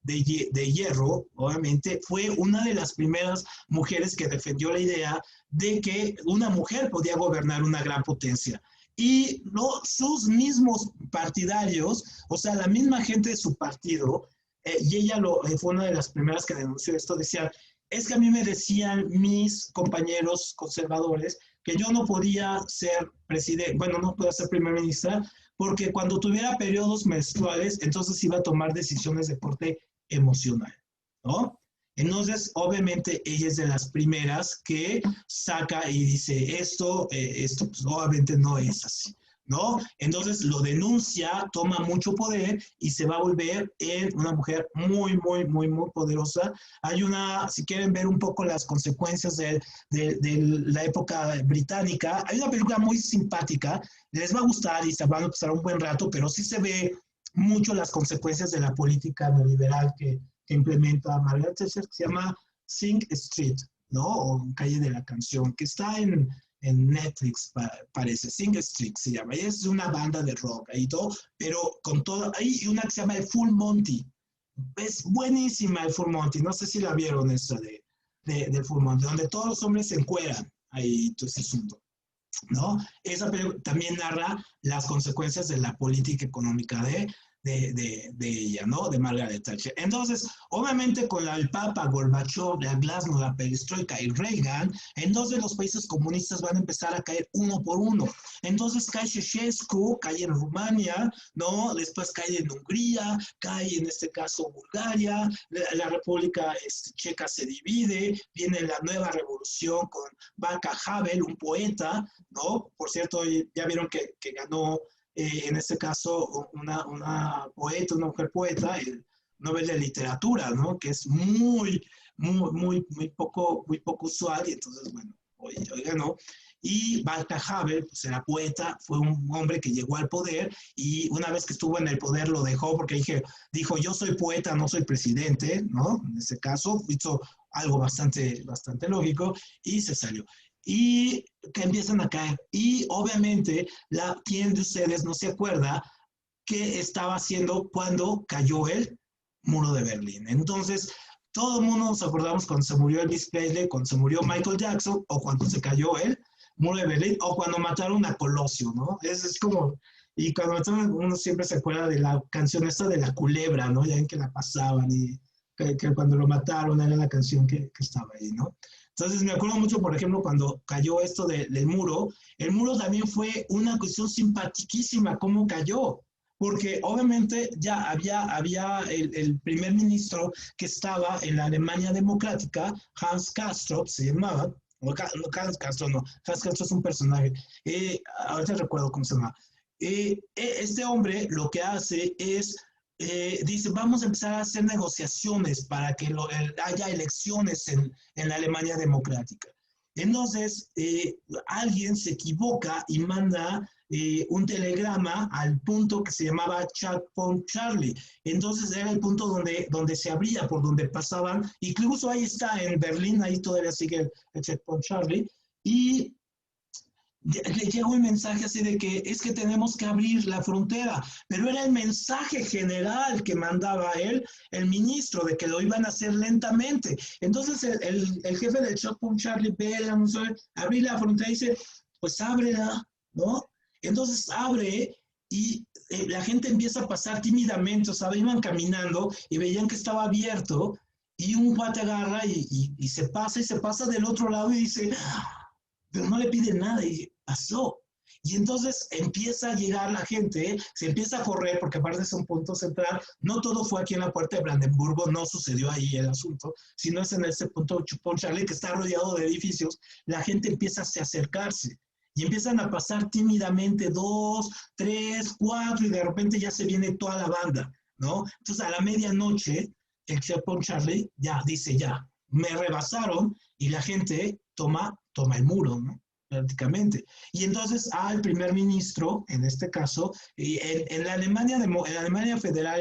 de hierro, obviamente, fue una de las primeras mujeres que defendió la idea de que una mujer podía gobernar una gran potencia. Y sus mismos partidarios, o sea, la misma gente de su partido, y ella fue una de las primeras que denunció esto, decían, es que a mí me decían mis compañeros conservadores que yo no podía ser presidente, bueno, no podía ser primera ministra, porque cuando tuviera periodos menstruales, entonces iba a tomar decisiones de corte emocional, ¿no? Entonces, obviamente, ella es de las primeras que saca y dice, esto pues, obviamente no es así, ¿no? Entonces, lo denuncia, toma mucho poder y se va a volver en una mujer muy, muy, muy, muy poderosa. Hay si quieren ver un poco las consecuencias de la época británica, hay una película muy simpática, les va a gustar y se van a pasar un buen rato, pero sí se ve mucho las consecuencias de la política neoliberal que implementa Margaret Thatcher, que se llama Sing Street, ¿no? O Calle de la Canción, que está en Netflix, parece. Sing Street se llama. Y es una banda de rock y todo, pero con todo. Hay una que se llama el Full Monty. Es buenísima el Full Monty. No sé si la vieron esa del Full Monty, donde todos los hombres se encueran ahí todo ese asunto, ¿no? Esa película también narra las consecuencias de la política económica de ella, ¿no? De Margaret Thatcher. Entonces, obviamente con el Papa, Gorbachev, la Glasnost, la Perestroika y Reagan, entonces los países comunistas van a empezar a caer uno por uno. Entonces cae Ceausescu, cae en Rumania, ¿no? Después cae en Hungría, cae en este caso Bulgaria, la República Checa se divide, viene la nueva revolución con Václav Havel, un poeta, ¿no? Por cierto, ya vieron que ganó en este caso una poeta, una mujer poeta, el Nobel de Literatura, ¿no? Que es muy poco usual, y entonces, bueno, hoy ganó. Y Václav Havel, pues era poeta, fue un hombre que llegó al poder y una vez que estuvo en el poder lo dejó porque dijo, yo soy poeta, no soy presidente, ¿no? En ese caso, hizo algo bastante lógico y se salió. Y que empiezan a caer. Y obviamente, ¿quién de ustedes no se acuerda qué estaba haciendo cuando cayó el muro de Berlín? Entonces, todo el mundo nos acordamos cuando se murió Elvis Presley, cuando se murió Michael Jackson, o cuando se cayó el muro de Berlín, o cuando mataron a Colosio, ¿no? Es como, y cuando mataron, uno siempre se acuerda de la canción esta de la culebra, ¿no? Ya ven que la pasaban y que cuando lo mataron era la canción que estaba ahí, ¿no? Entonces me acuerdo mucho, por ejemplo, cuando cayó esto del muro, el muro también fue una cuestión simpaticísima, cómo cayó, porque obviamente ya había el primer ministro que estaba en la Alemania democrática, Hans Castorp se llamaba, Hans Castorp es un personaje, ahorita recuerdo cómo se llama. Este hombre lo que hace es dice, vamos a empezar a hacer negociaciones para que haya elecciones en la Alemania democrática. Entonces, alguien se equivoca y manda un telegrama al punto que se llamaba Checkpoint Charlie. Entonces era el punto donde se abría, por donde pasaban, incluso ahí está en Berlín, ahí todavía sigue el Checkpoint Charlie, y le llegó un mensaje así de que es que tenemos que abrir la frontera, pero era el mensaje general que mandaba él, el ministro, de que lo iban a hacer lentamente. Entonces el jefe del Checkpoint Charlie ve el anuncio, abrir la frontera y dice, pues ábrela, ¿no? Entonces abre y la gente empieza a pasar tímidamente, o sea, iban caminando y veían que estaba abierto y un cuate agarra y se pasa del otro lado y dice, pero no le pide nada y pasó. Y entonces empieza a llegar la gente, se empieza a correr, porque aparte es un punto central. No todo fue aquí en la puerta de Brandenburgo, no sucedió ahí el asunto, sino es en ese punto Checkpoint Charlie, que está rodeado de edificios. La gente empieza a acercarse y empiezan a pasar tímidamente 2, 3, 4 y de repente ya se viene toda la banda, ¿no? Entonces a la medianoche el Checkpoint Charlie ya dice, ya, me rebasaron y la gente toma el muro, ¿no? Prácticamente. Y entonces al primer ministro, en este caso, en la Alemania federal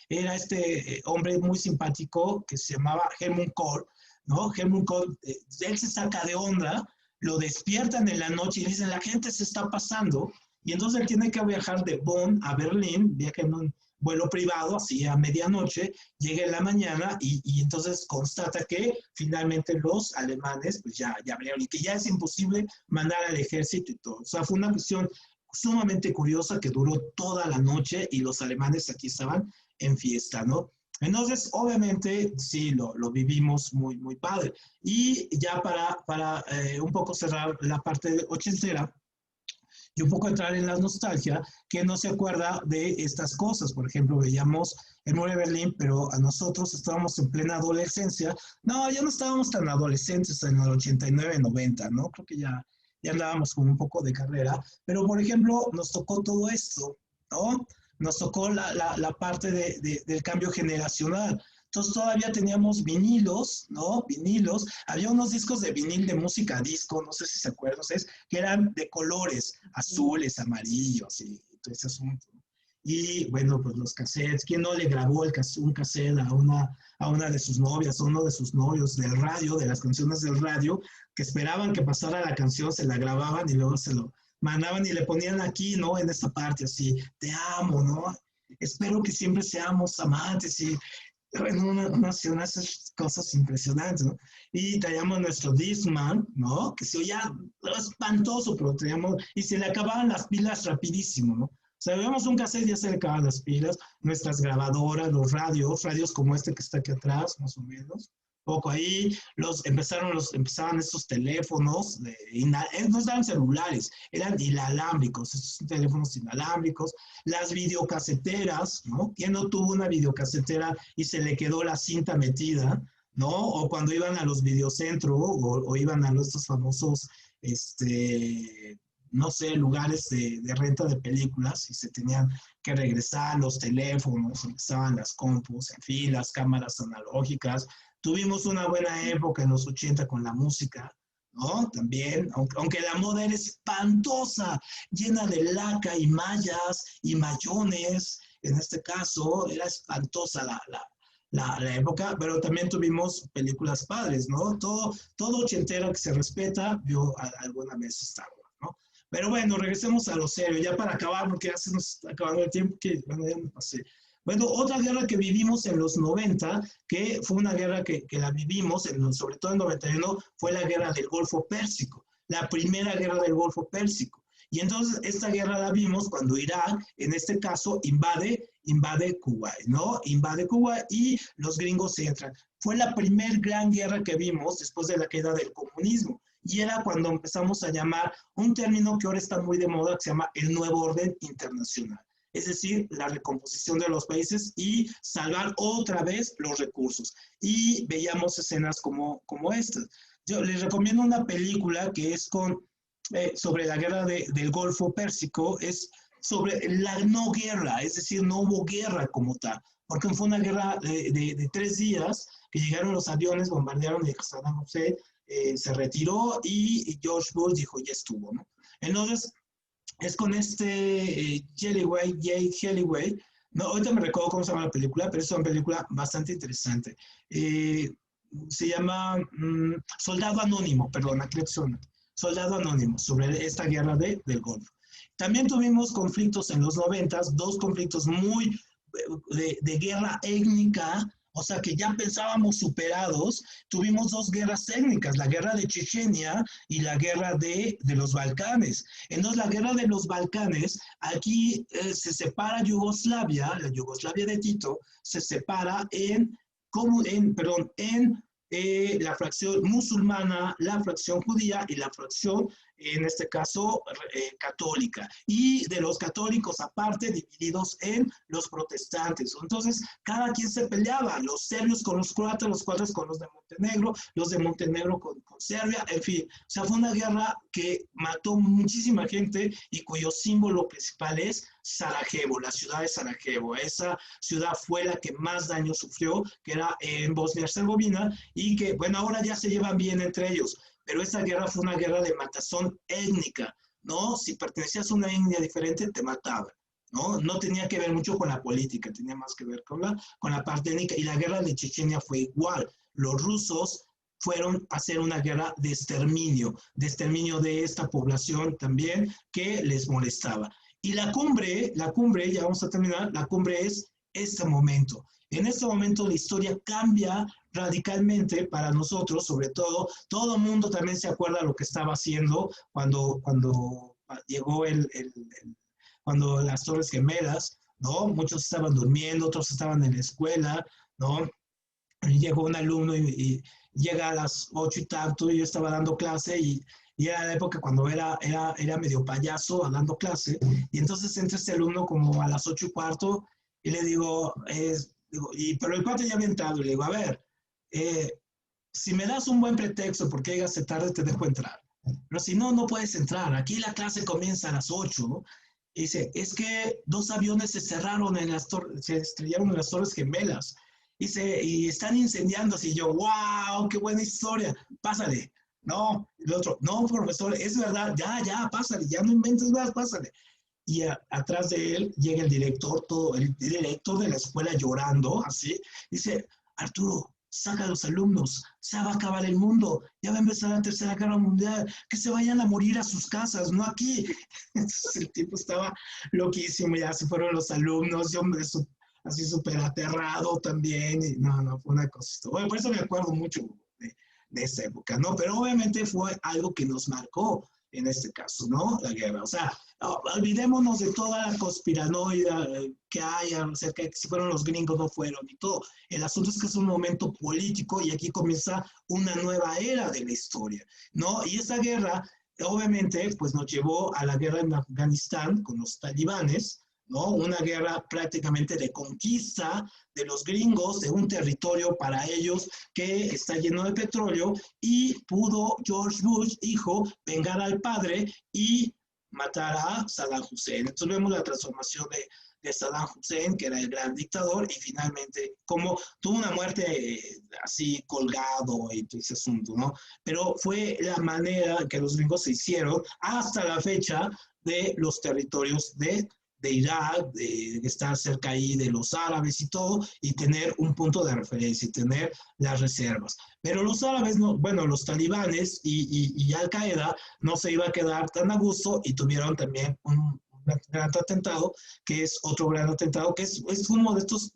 era este hombre muy simpático que se llamaba Helmut Kohl, ¿no? Helmut Kohl, él se saca de onda, lo despiertan en la noche y le dicen, la gente se está pasando, y entonces él tiene que viajar de Bonn a Berlín, viaja en un vuelo privado, así a medianoche, llega en la mañana y entonces constata que finalmente los alemanes pues ya abrieron y que ya es imposible mandar al ejército y todo. O sea, fue una cuestión sumamente curiosa que duró toda la noche y los alemanes aquí estaban en fiesta, ¿no? Entonces, obviamente, sí, lo vivimos muy, muy padre. Y ya para un poco cerrar la parte ochentera, y un poco entrar en la nostalgia, que no se acuerda de estas cosas. Por ejemplo, veíamos el muro de Berlín, pero a nosotros estábamos en plena adolescencia. No, ya no estábamos tan adolescentes en el 89, 90, ¿no? Creo que ya andábamos con un poco de carrera. Pero, por ejemplo, nos tocó todo esto, ¿no? Nos tocó la parte del cambio generacional. Entonces todavía teníamos vinilos, ¿no? Vinilos. Había unos discos de vinil de música disco, no sé si se acuerdan ustedes, que eran de colores, azules, amarillos y todo ese asunto. Y bueno, pues los cassettes. ¿Quién no le grabó un cassette a una de sus novias, a uno de sus novios del radio, de las canciones del radio, que esperaban que pasara la canción, se la grababan y luego se lo mandaban y le ponían aquí, ¿no? En esta parte así, te amo, ¿no? Espero que siempre seamos amantes y bueno, unas cosas impresionantes, ¿no? Y traíamos nuestro Discman, ¿no? Que se oía espantoso, pero traíamos, y se le acababan las pilas rapidísimo, ¿no? O sea, veíamos un cassette y ya se le acababan las pilas, nuestras grabadoras, los radios como este que está aquí atrás, más o menos. Poco ahí, empezaban estos teléfonos, no eran celulares, eran inalámbricos, estos teléfonos inalámbricos, las videocaseteras, ¿no? ¿Quién no tuvo una videocasetera y se le quedó la cinta metida, ¿no? O cuando iban a los videocentros o iban a estos famosos, no sé, lugares de renta de películas y se tenían que regresar los teléfonos, empezaban las compus, en fin, las cámaras analógicas. Tuvimos una buena época en los 80 con la música, ¿no? También, aunque la moda era espantosa, llena de laca y mallas y mayones, en este caso, era espantosa la época, pero también tuvimos películas padres, ¿no? Todo ochentero que se respeta vio alguna vez Star Wars, ¿no? Pero bueno, regresemos a lo serio, ya para acabar, porque ya se nos está acabando el tiempo, que bueno, ya me pasé. Bueno, otra guerra que vivimos en los 90, que fue una guerra que la vivimos, sobre todo en 91, fue la guerra del Golfo Pérsico, la primera guerra del Golfo Pérsico. Y entonces esta guerra la vimos cuando Irán, en este caso, invade Kuwait, ¿no? Invade Kuwait y los gringos entran. Fue la primera gran guerra que vimos después de la caída del comunismo. Y era cuando empezamos a llamar un término que ahora está muy de moda, que se llama el nuevo orden internacional. Es decir, la recomposición de los países y salvar otra vez los recursos. Y veíamos escenas como estas. Yo les recomiendo una película que es sobre la guerra del Golfo Pérsico, es sobre la no guerra, es decir, no hubo guerra como tal, porque fue una guerra de 3 días, que llegaron los aviones, bombardearon Saddam Hussein, se retiró y George Bush dijo, ya estuvo, ¿no? Entonces, es con Jay Halliway, no, ahorita me recuerdo cómo se llama la película, pero es una película bastante interesante. Se llama Soldado Anónimo, perdón, aquí suena. Soldado Anónimo, sobre esta guerra del Golfo. También tuvimos conflictos en los 90s, dos conflictos muy de guerra étnica, o sea que ya pensábamos superados. Tuvimos dos guerras étnicas, la guerra de Chechenia y la guerra de los Balcanes. Entonces la guerra de los Balcanes, aquí se separa Yugoslavia, la Yugoslavia de Tito, se separa en la fracción musulmana, la fracción judía y la fracción, en este caso, católica. Y de los católicos aparte, divididos en los protestantes. Entonces, cada quien se peleaba, los serbios con los croatas con los de Montenegro con Serbia, en fin. O sea, fue una guerra que mató muchísima gente y cuyo símbolo principal es Sarajevo, la ciudad de Sarajevo. Esa ciudad fue la que más daño sufrió, que era en Bosnia y Herzegovina, y que, bueno, ahora ya se llevan bien entre ellos, pero esa guerra fue una guerra de matazón étnica, ¿no? Si pertenecías a una etnia diferente, te mataban, ¿no? No tenía que ver mucho con la política, tenía más que ver con la parte étnica, y la guerra de Chechenia fue igual. Los rusos fueron a hacer una guerra de exterminio de esta población también que les molestaba. Y la cumbre, ya vamos a terminar, la cumbre es este momento. En este momento la historia cambia radicalmente para nosotros, sobre todo el mundo también se acuerda lo que estaba haciendo cuando llegó cuando las Torres Gemelas, ¿no? Muchos estaban durmiendo, otros estaban en la escuela, ¿no? Y llegó un alumno y llega a las 8 y tanto, y yo estaba dando clase y era la época cuando era medio payaso dando clase, y entonces entra este alumno como a las 8 y cuarto y le digo, pero el cuate ya había entrado, y le digo, a ver, si me das un buen pretexto porque llegaste tarde, te dejo entrar, pero si no, no puedes entrar, aquí la clase comienza a las 8, ¿no? Y dice, es que dos aviones se estrellaron en las Torres Gemelas, y están incendiándose, y yo, wow, qué buena historia, pásale. No, el otro, no, profesor, es verdad, ya, pásale, ya no inventes más, pásale. Y atrás de él llega el director de la escuela llorando, así, dice, Arturo, saca a los alumnos, se va a acabar el mundo, ya va a empezar la Tercera Guerra Mundial, que se vayan a morir a sus casas, no aquí. Entonces el tipo estaba loquísimo, ya se fueron los alumnos, yo así súper aterrado también, y no, fue una cosa. Bueno, por eso me acuerdo mucho de esa época, ¿no? Pero obviamente fue algo que nos marcó en este caso, ¿no? La guerra. O sea, olvidémonos de toda la conspiranoia que hay acerca de que si fueron los gringos, no fueron y todo. El asunto es que es un momento político y aquí comienza una nueva era de la historia, ¿no? Y esa guerra, obviamente, pues nos llevó a la guerra en Afganistán con los talibanes, ¿no? Una guerra prácticamente de conquista de los gringos de un territorio para ellos que está lleno de petróleo, y pudo George Bush, hijo, vengar al padre y matar a Saddam Hussein. Entonces vemos la transformación de Saddam Hussein, que era el gran dictador, y finalmente como tuvo una muerte así colgado y todo ese asunto, ¿no? Pero fue la manera que los gringos se hicieron hasta la fecha de los territorios de Irak, de estar cerca ahí de los árabes y todo, y tener un punto de referencia y tener las reservas. Pero los árabes, no, bueno, los talibanes y Al-Qaeda no se iba a quedar tan a gusto, y tuvieron también un gran atentado, que es otro gran atentado, que es uno de estos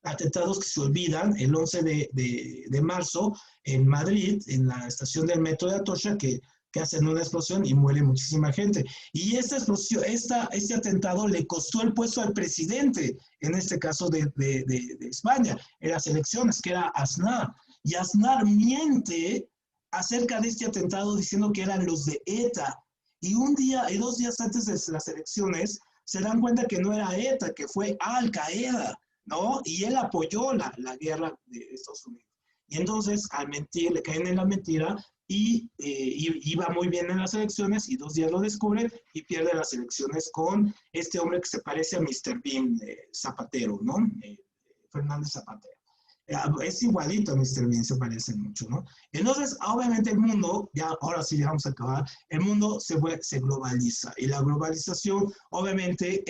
atentados que se olvidan, el 11 de marzo en Madrid, en la estación del metro de Atocha, que hacen una explosión y muere muchísima gente. Y esta explosión, este atentado le costó el puesto al presidente, en este caso de España, en las elecciones, que era Aznar. Y Aznar miente acerca de este atentado diciendo que eran los de ETA. Y 2 días antes de las elecciones se dan cuenta que no era ETA, que fue Al-Qaeda, ¿no? Y él apoyó la guerra de Estados Unidos. Y entonces, al mentir, le caen en la mentira, y iba muy bien en las elecciones, y 2 días lo descubre y pierde las elecciones con este hombre que se parece a Mr. Bean, Zapatero, ¿no? Fernández Zapatero. Es igualito a Mr. Bean, se parece mucho, ¿no? Entonces, obviamente el mundo, ya ahora sí ya vamos a acabar, el mundo se globaliza y la globalización obviamente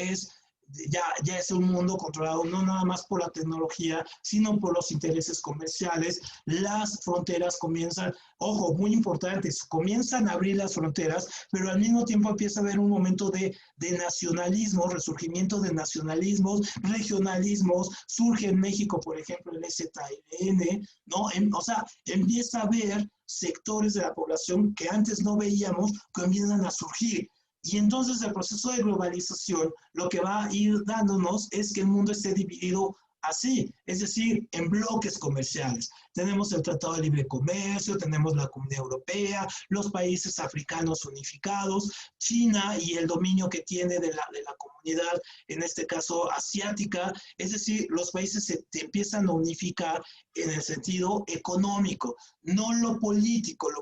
ya es un mundo controlado no nada más por la tecnología, sino por los intereses comerciales. Las fronteras comienzan, ojo, muy importantes, comienzan a abrir las fronteras, pero al mismo tiempo empieza a haber un momento de nacionalismo, resurgimiento de nacionalismos, regionalismos, surge en México, por ejemplo, el ZLN, ¿no? O sea, empieza a haber sectores de la población que antes no veíamos, que comienzan a surgir. Y entonces el proceso de globalización lo que va a ir dándonos es que el mundo esté dividido así, es decir, en bloques comerciales. Tenemos el Tratado de Libre Comercio, tenemos la Comunidad Europea, los países africanos unificados, China y el dominio que tiene de la comunidad, en este caso asiática, es decir, los países se empiezan a unificar en el sentido económico, no lo político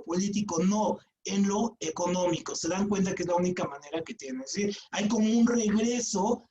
no, en lo económico. Se dan cuenta que es la única manera que tienen. Es decir, hay como un regreso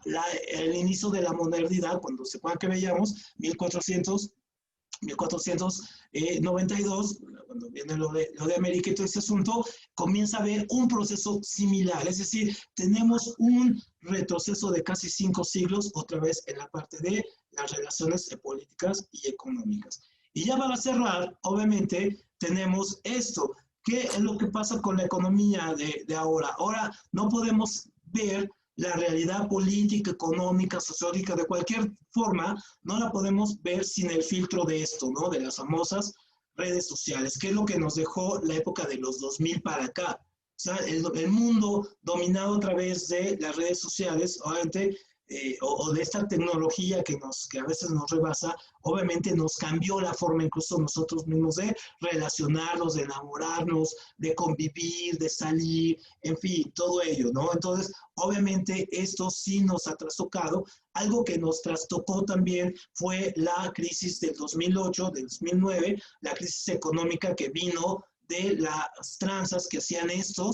el inicio de la modernidad, cuando se pueda que veamos, 1492, cuando viene lo de América y todo ese asunto, comienza a haber un proceso similar. Es decir, tenemos un retroceso de casi 5 siglos, otra vez en la parte de las relaciones políticas y económicas. Y ya para cerrar, obviamente, tenemos esto. ¿Qué es lo que pasa con la economía de ahora? Ahora no podemos ver la realidad política, económica, sociológica, de cualquier forma, no la podemos ver sin el filtro de esto, ¿no? De las famosas redes sociales, que es lo que nos dejó la época de los 2000 para acá. O sea, el mundo dominado a través de las redes sociales, obviamente, o de esta tecnología que a veces nos rebasa, obviamente nos cambió la forma incluso nosotros mismos de relacionarnos, de enamorarnos, de convivir, de salir, en fin, todo ello, ¿no? Entonces, obviamente esto sí nos ha trastocado. Algo que nos trastocó también fue la crisis del 2008, del 2009, la crisis económica que vino de las tranzas que hacían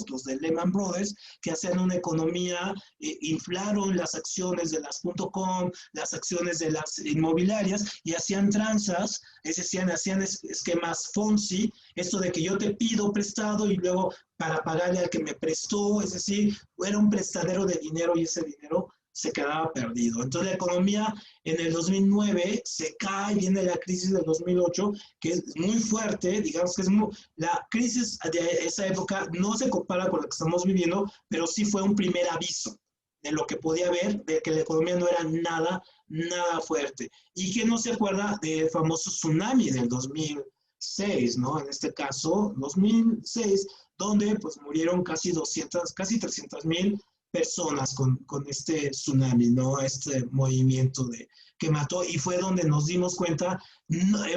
los de Lehman Brothers, que hacían una economía, inflaron las acciones de las .com, las acciones de las inmobiliarias y hacían tranzas, es decir, hacían esquemas Fonzi, esto de que yo te pido prestado y luego para pagarle al que me prestó, es decir, era un prestadero de dinero y ese dinero se quedaba perdido. Entonces la economía en el 2009 se cae, viene la crisis del 2008, que es muy fuerte, digamos que la crisis de esa época no se compara con la que estamos viviendo, pero sí fue un primer aviso de lo que podía haber, de que la economía no era nada fuerte. Y que no se acuerda del famoso tsunami del 2006, ¿no? En este caso, 2006, donde pues murieron casi 300,000 personas con este tsunami, ¿no? Este movimiento que mató, y fue donde nos dimos cuenta,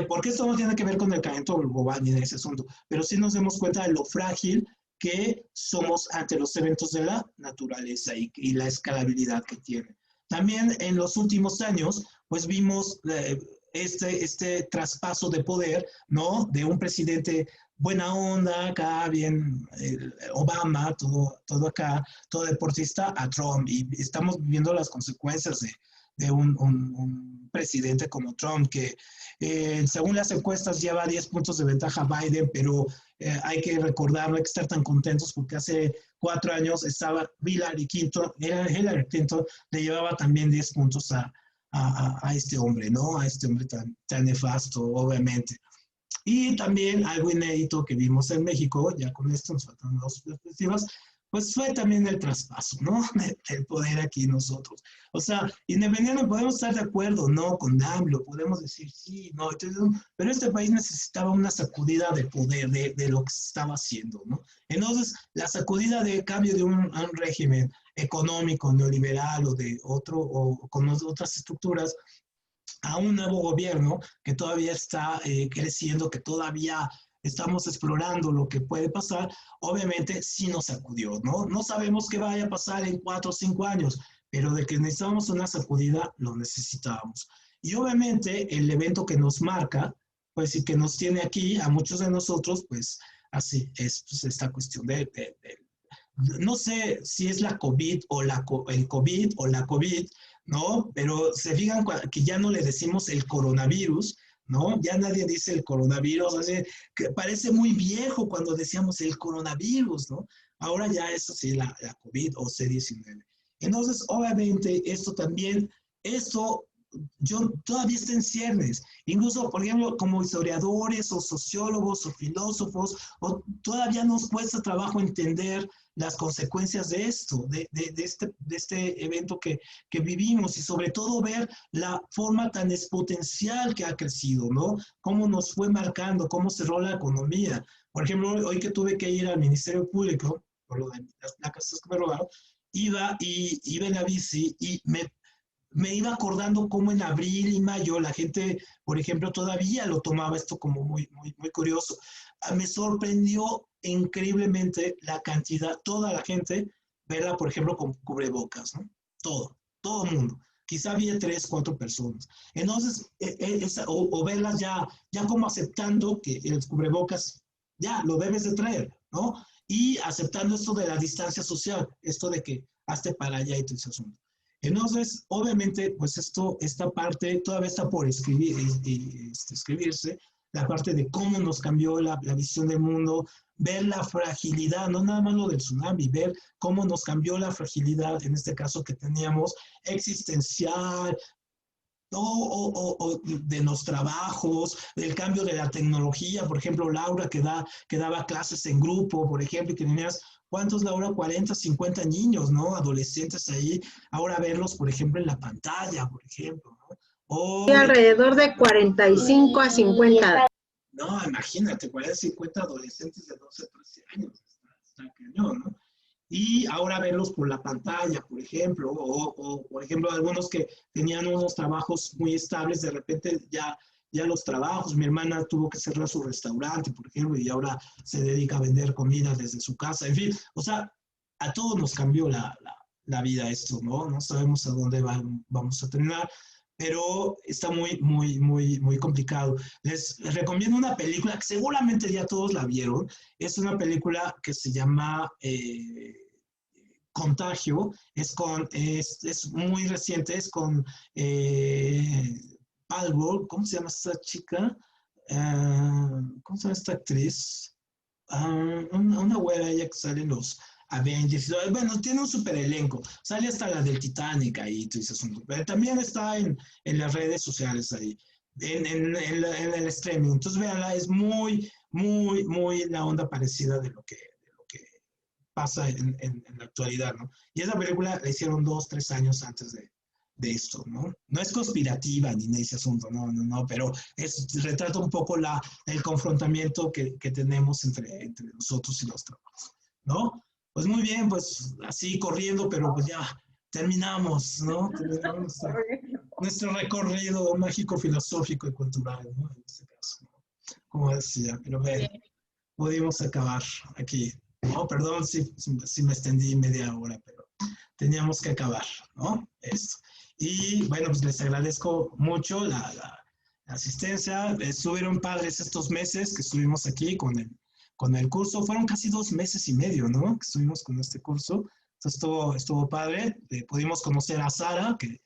porque esto no tiene que ver con el calentamiento global ni de ese asunto, pero sí nos dimos cuenta de lo frágil que somos ante los eventos de la naturaleza y la escalabilidad que tiene. También en los últimos años, pues vimos este traspaso de poder, ¿no? De un presidente buena onda, acá bien, Obama, todo acá, todo deportista, a Trump. Y estamos viviendo las consecuencias de un presidente como Trump, que según las encuestas lleva 10 puntos de ventaja a Biden, pero hay que recordar, no hay que estar tan contentos porque hace 4 años estaba Hillary Clinton, le llevaba también 10 puntos a este hombre, ¿no? A este hombre tan nefasto, obviamente. Y también algo inédito que vimos en México, ya con esto nos faltan 2 perspectivas, pues fue también el traspaso, ¿no? El poder aquí nosotros. O sea, independientemente, podemos estar de acuerdo, ¿no? Con AMLO, podemos decir sí, no, pero este país necesitaba una sacudida de poder de lo que se estaba haciendo, ¿no? Entonces, la sacudida de cambio de un régimen económico, neoliberal o de otro, o con otras estructuras, a un nuevo gobierno que todavía está creciendo, que todavía estamos explorando lo que puede pasar, obviamente sí nos sacudió, ¿no? No sabemos qué vaya a pasar en 4 o 5 años, pero de que necesitamos una sacudida, lo necesitábamos. Y obviamente el evento que nos marca, pues y que nos tiene aquí, a muchos de nosotros, pues así es pues, esta cuestión no sé si es la COVID o el COVID o la COVID, ¿no? Pero se fijan que ya no le decimos el coronavirus, ¿no? Ya nadie dice el coronavirus, así que parece muy viejo cuando decíamos el coronavirus, ¿no? Ahora ya es así la COVID o C-19. Entonces, obviamente, esto también, esto yo todavía está en ciernes. Incluso, por ejemplo, como historiadores o sociólogos o filósofos, o todavía nos cuesta trabajo entender las consecuencias de esto, de este evento que vivimos y sobre todo ver la forma tan exponencial que ha crecido, ¿no? Cómo nos fue marcando, cómo cerró la economía. Por ejemplo, hoy que tuve que ir al Ministerio Público, por lo de las placas que me robaron, iba en la bici y me iba acordando cómo en abril y mayo la gente, por ejemplo, todavía lo tomaba esto como muy curioso. Me sorprendió increíblemente la cantidad, toda la gente, verla, por ejemplo, con cubrebocas, ¿no? Todo el mundo. Quizá había 3, 4 personas. Entonces, o verlas ya como aceptando que el cubrebocas ya lo debes de traer, ¿no? Y aceptando esto de la distancia social, esto de que hazte para allá y todo ese asunto. Entonces, obviamente, pues esta parte todavía está por escribirse, la parte de cómo nos cambió la visión del mundo, ver la fragilidad, no nada más lo del tsunami, ver cómo nos cambió la fragilidad, en este caso que teníamos, existencial, o de los trabajos, del cambio de la tecnología, por ejemplo, Laura que daba clases en grupo, por ejemplo, y que tenías, ¿cuántos, Laura? 40, 50 niños, ¿no? Adolescentes ahí, ahora verlos, por ejemplo, en la pantalla, por ejemplo, ¿no? Sí, alrededor de 45 a 50. No, imagínate, 40, 50 adolescentes de 12, 13 años, está cañón, ¿no? Y ahora verlos por la pantalla, por ejemplo, o por ejemplo, algunos que tenían unos trabajos muy estables, de repente ya los trabajos, mi hermana tuvo que cerrar su restaurante, por ejemplo, y ahora se dedica a vender comida desde su casa, en fin, o sea, a todos nos cambió la vida esto, ¿no? No sabemos a dónde vamos a terminar, pero está muy complicado. Les recomiendo una película que seguramente ya todos la vieron. Es una película que se llama Contagio. Es muy reciente, es con Palworld. ¿Cómo se llama esta chica? ¿Cómo se llama esta actriz? Una güera ella que sale en los Avengers. Bueno, tiene un super elenco. Sale hasta la del Titanic ahí, tú dices, pero también está en las redes sociales ahí, en el streaming. Entonces, véanla, es muy la onda parecida de lo que pasa en la actualidad, ¿no? Y esa película la hicieron 2, 3 años antes de esto, ¿no? No es conspirativa ni ese asunto, no, pero retrata un poco el confrontamiento que tenemos entre nosotros y los trabajos, ¿no? Pues muy bien, pues así corriendo, pero pues ya terminamos, ¿no? Terminamos nuestro recorrido mágico, filosófico y cultural, ¿no? En este caso, ¿no? Como decía, pero bueno, pudimos acabar aquí. No, perdón si me extendí media hora, pero teníamos que acabar, ¿no? Esto. Y bueno, pues les agradezco mucho la asistencia. Estuvieron padres estos meses que estuvimos aquí con el curso. Fueron casi 2 meses y medio, ¿no? Que estuvimos con este curso. Entonces estuvo padre. Pudimos conocer a Sara, que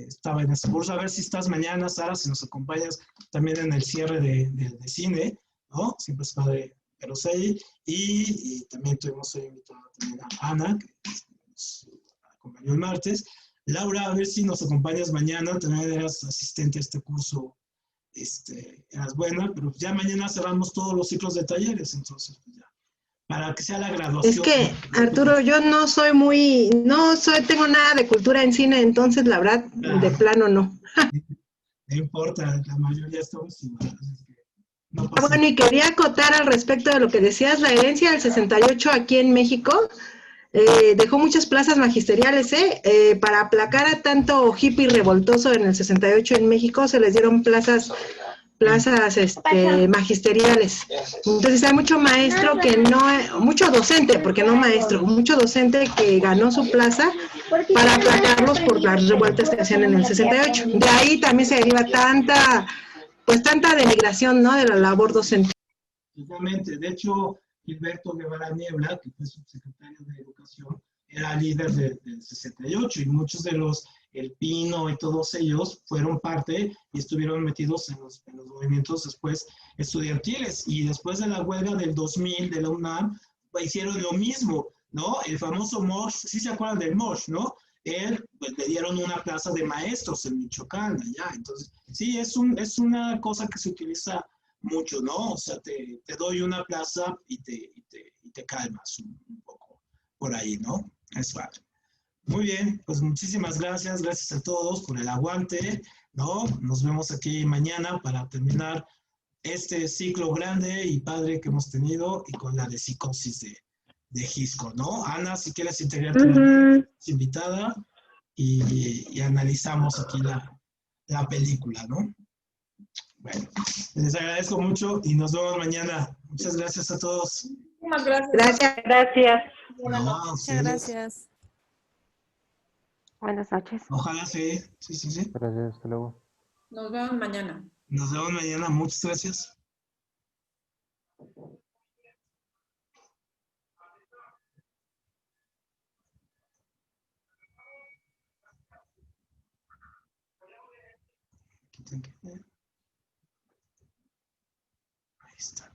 estaba en este curso. A ver si estás mañana, Sara, si nos acompañas también en el cierre de cine, ¿no? Siempre es padre veros ahí. Y también tuvimos hoy invitado también a Ana, que nos acompañó el martes. Laura, a ver si nos acompañas mañana, también eras asistente a este curso, eras buena, pero ya mañana cerramos todos los ciclos de talleres, entonces pues ya, para que sea la graduación. Es que, Arturo, yo no tengo nada de cultura en cine, entonces la verdad, de plano no. No importa, la mayoría estamos igual. No pasa bueno, y quería acotar al respecto de lo que decías, la herencia del 68 aquí en México dejó muchas plazas magisteriales, para aplacar a tanto hippie revoltoso en el 68 en México, se les dieron plazas magisteriales. Entonces hay mucho maestro mucho docente, porque no maestro, mucho docente que ganó su plaza para aplacarlos por las revueltas que hacían en el 68. De ahí también se deriva tanta denigración, ¿no?, de la labor docente. Totalmente. De hecho, Gilberto Guevara Niebla, que fue subsecretario de Educación, era líder del 68 y muchos de los el Pino y todos ellos fueron parte y estuvieron metidos en los movimientos después estudiantiles. Y después de la huelga del 2000 de la UNAM, hicieron lo mismo, ¿no? El famoso Mosh, ¿sí se acuerdan del Mosh, no? Él, pues, le dieron una plaza de maestros en Michoacán, allá. Entonces, sí, es una cosa que se utiliza mucho, ¿no? O sea, te doy una plaza y te calmas un poco por ahí, ¿no? Es fácil. Muy bien, pues muchísimas gracias, gracias a todos por el aguante, ¿no? Nos vemos aquí mañana para terminar este ciclo grande y padre que hemos tenido y con la de psicosis de Gisco, ¿no? Ana, si quieres integrarte, es invitada y analizamos aquí la película, ¿no? Bueno, les agradezco mucho y nos vemos mañana. Muchas gracias a todos. Muchas gracias. Gracias. Gracias. Buenas noches. No, Muchas gracias. Buenas noches. Ojalá sí. Sí. Gracias, hasta luego. Nos vemos mañana. Nos vemos mañana. Muchas gracias. Ahí está.